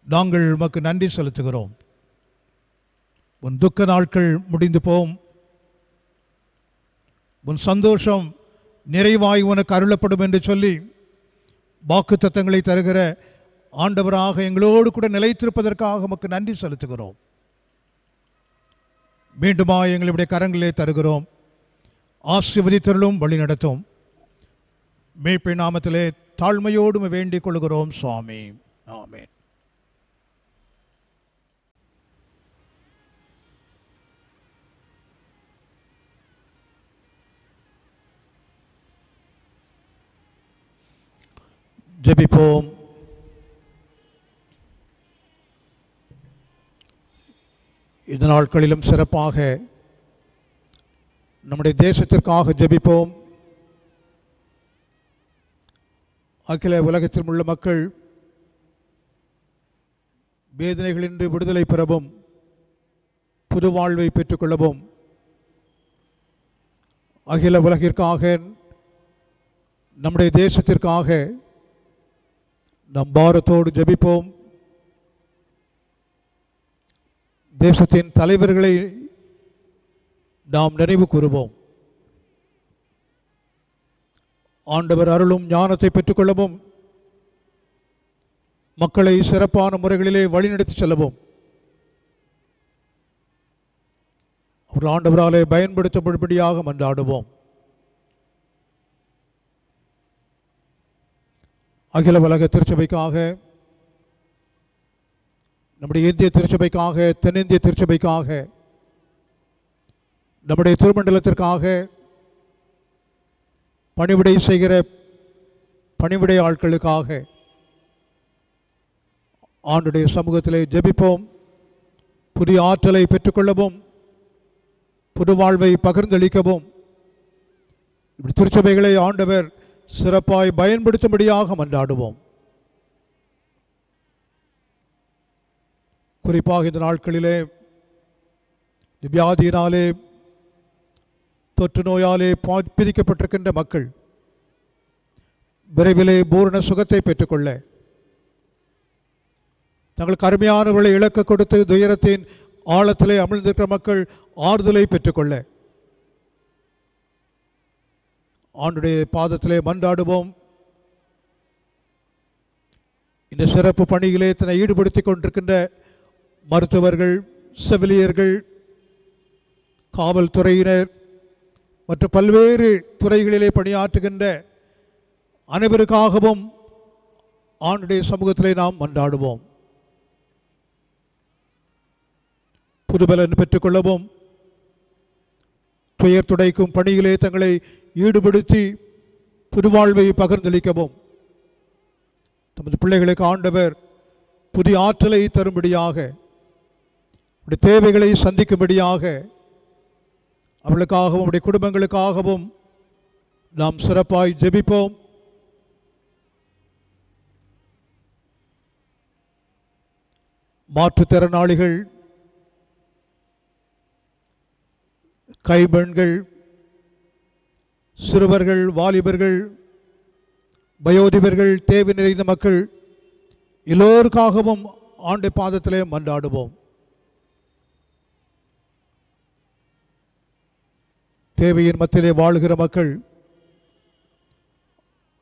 நாங்கள் உமக்கு நன்றி செலுத்துகிறோம். உன் துக்க நாட்கள் முடிந்து போம், உன் சந்தோஷம் நிறைவாய் உனக்கு அருளப்படும் என்று சொல்லி வாக்குத்தத்தங்களை தருகிற ஆண்டவராக எங்களோடு கூட நிலைத்திருப்பதற்காக உமக்கு நன்றி செலுத்துகிறோம். மீண்டுமா எங்களுடைய கரங்களிலே தருகிறோம். ஆசீர்வதித்தருளும் வழி நடத்தும். மீட்பின் நாமத்திலே தாழ்மையோடு வேண்டிக் கொள்கிறோம் சுவாமி. ஆமென். ஜெபிப்போம். இந்த நாட்களிலும் சிறப்பாக நம்முடைய தேசத்திற்காக ஜெபிப்போம். அகில உலகத்தில் உள்ள மக்கள் வேதனைகளின்றி விடுதலை பெறவும் புது வாழ்வை பெற்றுக்கொள்ளவும் அகில உலகிற்காக நம்முடைய தேசத்திற்காக நம் பாரத்தோடு ஜெபிப்போம். தேசத்தின் தலைவர்களை நாம் நினைவு கூறுவோம். ஆண்டவர் அருளும் ஞானத்தை பெற்றுக்கொள்ளவும், மக்களை சிறப்பான முறைகளிலே வழிநடத்தி செல்லவும், அவர்கள் ஆண்டவராலே பயன்படுத்தப்படும்படியாக மன்றாடுவோம். அகில உலக திருச்சபைக்காக, நம்முடைய இந்திய திருச்சபைக்காக, தென்னிந்திய திருச்சபைக்காக, நம்முடைய திருமண்டலத்திற்காக பணிவிடை செய்கிற பணிவிடை ஆட்களுக்காக ஆண்டுடைய சமூகத்திலே ஜெபிப்போம். புதிய ஆற்றலை பெற்றுக்கொள்ளவும், புது வாழ்வை பகிர்ந்தளிக்கவும், இப்படி திருச்சபைகளை ஆண்டவர் சிறப்பாய் பயன்படுத்தும்படியாக மன்றாடுவோம். குறிப்பாக இந்த நாட்களிலே வியாதியினாலே, தொற்று நோயாலே பிரிக்கப்பட்டிருக்கின்ற மக்கள் விரைவிலே பூரண சுகத்தை பெற்றுக்கொள்ள, தங்களுக்கு அருமையானவர்களை இழக்க கொடுத்து துயரத்தின் ஆழத்திலே அமிழ்ந்திருக்கிற மக்கள் ஆறுதலை பெற்றுக்கொள்ள ஆண்டுடைய பாதத்திலே மன்றாடுவோம். இந்த சிறப்பு பணியிலே தன்னை ஈடுபடுத்தி கொண்டிருக்கின்ற மருத்துவர்கள், செவிலியர்கள், காவல்துறையினர் மற்றும் பல்வேறு துறைகளிலே பணியாற்றுகின்ற அனைவருக்காகவும் ஆண்டுடைய சமூகத்திலே நாம் மன்றாடுவோம். புதுபலன் பெற்றுக்கொள்ளவும், துயர் துடைக்கும் பணியிலே தங்களை ஈடுபடுத்தி புதுவாழ்வை பகிர்ந்தளிக்கவும், நமது பிள்ளைகளுக்கு ஆண்டவர் புதிய ஆற்றலை தரும்படியாக, தேவைகளை சந்திக்கும்படியாக, அவர்களுக்காகவும் அவருடைய குடும்பங்களுக்காகவும் நாம் சிறப்பாய் ஜெபிப்போம். மாற்றுத்திறனாளிகள், கைம்பெண்கள், சிறுவர்கள், வாலிபர்கள், வயோதிபர்கள், தேவை நிறைந்த மக்கள் எல்லோருக்காகவும் ஆண்டு பாதத்திலே மன்றாடுவோம். தேவையின் மத்தியிலே வாழுகிற மக்கள்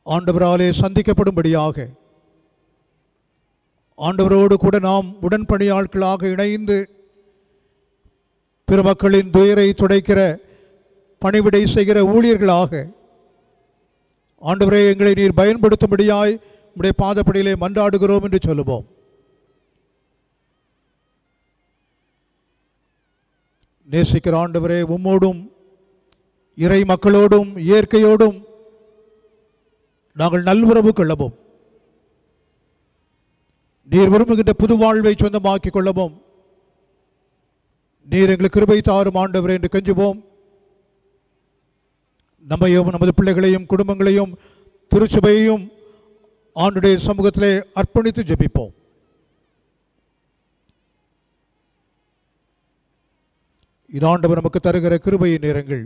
ஆண்டவராலே சந்திக்கப்படும்படியாக, ஆண்டவரோடு கூட நாம் உடன்பணியாட்களாக இணைந்து பிற மக்களின் துயரை துடைக்கிற பணிவிடை செய்கிற ஊழியர்களாக ஆண்டவரே எங்களை நீர் பயன்படுத்தும்படியாய் உம்முடைய பாதப்படியிலே மன்றாடுகிறோம் என்று சொல்லுவோம். நேசிக்கிற ஆண்டவரே, உம்மோடும் இறை மக்களோடும் இயற்கையோடும் நாங்கள் நல்வுறவு கொள்ளவும், நீர் விரும்புகின்ற புது வாழ்வை சொந்தமாக்கிக் கொள்ளவும் நீர் எங்களுக்கு கிருபை தாரும் ஆண்டவரே என்று கெஞ்சுவோம். நம்மையும் நமது பிள்ளைகளையும் குடும்பங்களையும் திருச்சபையையும் ஆண்டுடைய சமூகத்திலே அர்ப்பணித்து ஜெபிப்போம். இது ஆண்டவர் நமக்கு தருகிற கிருபையின் நேரங்கள்.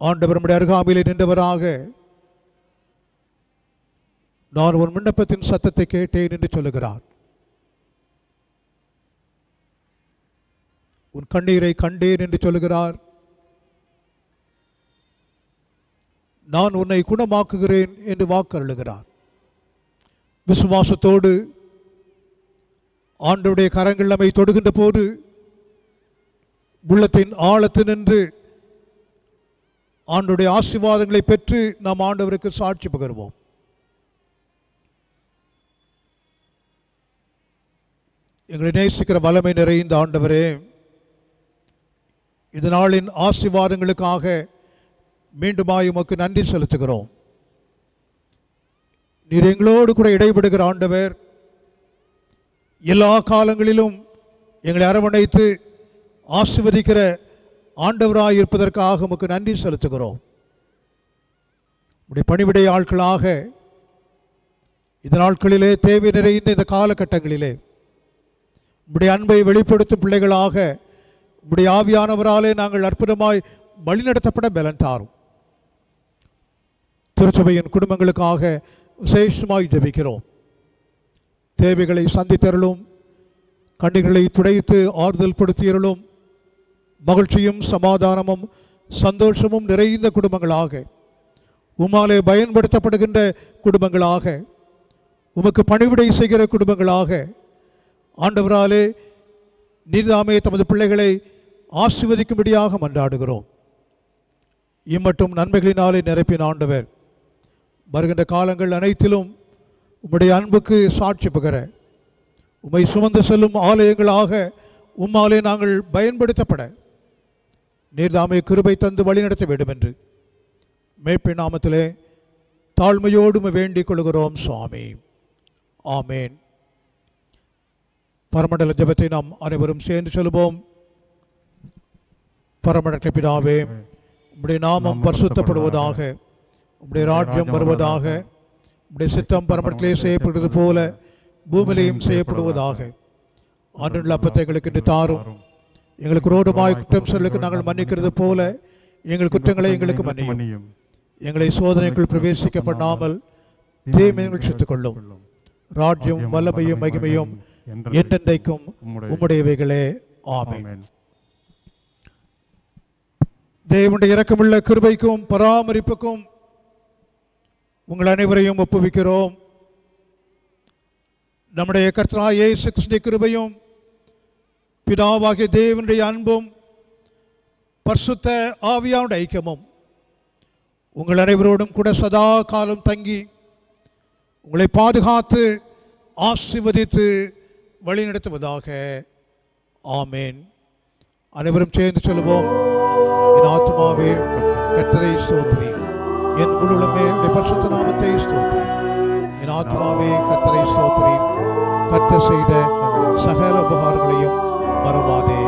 ஆண்டவர் நம்முடைய அருகாமையிலே நின்றவராக, நான் ஒரு விண்ணப்பத்தின் சத்தத்தை கேட்டேன் என்று சொல்லுகிறார். உன் கண்ணீரை கண்டேன் என்று சொல்லுகிறார். நான் உன்னை குணமாக்குகிறேன் என்று வாக்கருளுகிறார். விசுவாசத்தோடு ஆண்டவருடைய கரங்கள் நம்மை தொடுகின்ற போது உள்ளத்தின் ஆழத்தினின்று ஆண்டவருடைய ஆசீர்வாதங்களை பெற்று நாம் ஆண்டவருக்கு சாட்சி பகர்வோம். எங்களை நேசிக்கிற வல்லமை நிறைந்த ஆண்டவரே, இந்த நாளின் ஆசீர்வாதங்களுக்காக மீண்டுமாய் உமக்கு நன்றி செலுத்துகிறோம். நீர் எங்களோடு கூட இடைபடுகிற ஆண்டவர், எல்லா காலங்களிலும் எங்களை அரவணைத்து ஆசீர்வதிக்கிற ஆண்டவராய் இருப்பதற்காக உமக்கு நன்றி செலுத்துகிறோம். உடைய பணிவிடை ஆட்களாக இந்த நாட்களிலே, தேவை நிறைந்த இந்த காலகட்டங்களிலே உடைய அன்பை வெளிப்படுத்தும் பிள்ளைகளாக உடைய ஆவியானவராலே நாங்கள் அற்புதமாய் வழிநடத்தப்பட பலன் தாரும். திருச்சபையின் குடும்பங்களுக்காக விசேஷமாய் ஜெபிக்கிறோம். தேவைகளை சந்தித்தருளும், கண்ணீர்களை துடைத்து ஆறுதல் படுத்தியருளும். மகிழ்ச்சியும் சமாதானமும் சந்தோஷமும் நிறைந்த குடும்பங்களாக, உம்மாலே பயன்படுத்தப்படுகின்ற குடும்பங்களாக, உமக்கு பணிவிடை செய்கிற குடும்பங்களாக, ஆண்டவராலே நீர்தாமே தமது பிள்ளைகளை ஆசீர்வதிக்கும்படியாக மன்றாடுகிறோம். இம்மட்டும் நன்மைகளினாலே நிரப்பின ஆண்டவர் வருகின்ற காலங்கள் அனைத்திலும் உம்முடைய அன்புக்கு சாட்சி பகர உம்மை சுமந்து செல்லும் ஆலயங்களாக உம்மாலே நாங்கள் பயன்படுத்தப்பட நீர்தாமே கிருபை தந்து வழிநடத்த வேண்டும் என்று மேய்ப்பின் நாமத்திலே தாழ்மையோடு வேண்டிக் கொள்கிறோம் சுவாமி. ஆமேன். பரமண்டல ஜெபத்தை நாம் அனைவரும் சேர்ந்து சொல்லுவோம். பரமண்டல பிதாவே, உம்முடைய நாமம் பரிசுத்தப்படுவதாக, உம்முடைய ராஜ்யம் வருவதாக, உம்முடைய சித்தம் பரமண்டலே செய்யப்படுவது போல பூமியிலையும் செய்யப்படுவதாக. அன்றுள்ள அப்பத்தை எங்களுக்கு இன்று தாரும். எங்களுக்கு ரோடுமாய் குற்றம் சொல்லுக்கு நாங்கள் மன்னிக்கிறது போல எங்கள் குற்றங்களை எங்களுக்கு மன்னியும். எங்களை சோதனைக்குள் பிரவேசிக்க பண்ணாமல் தீமையை ரட்சித்துக் கொள்ளும். ராஜ்யம் வல்லமையும் மகிமையும் என்றென்றைக்கும் உம்முடையவைகளே. ஆமென். தேவனுடைய இரக்கமுள்ள கிருபைக்கும் பராமரிப்புக்கும் உங்கள் அனைவரையும் ஒப்புவிக்கிறோம். நம்முடைய கர்த்தராகிய இயேசு கிறிஸ்துவின் கிருபையும் பிதாவாகிய தேவனுடைய அன்பும் பரிசுத்த ஆவியானுடைய ஐக்கியமும் உங்கள் அனைவரோடும் கூட சதா காலம் தங்கி உங்களை பாதுகாத்து ஆசீர்வதித்து வழிநடத்துவதாக. ஆமேன். அனைவரும் சேர்ந்து சொல்லுவோம். என் ஆத்துமாவே கர்த்தரை ஸ்தோத்திரி, என் முழுமே பரிசுத்த நாமத்தை ஸ்தோத்திரி. என் ஆத்துமாவே கர்த்தரை ஸ்தோத்திரி, கர்த்தர் செய்த சகல உபகாரங்களையும் மறவாதே.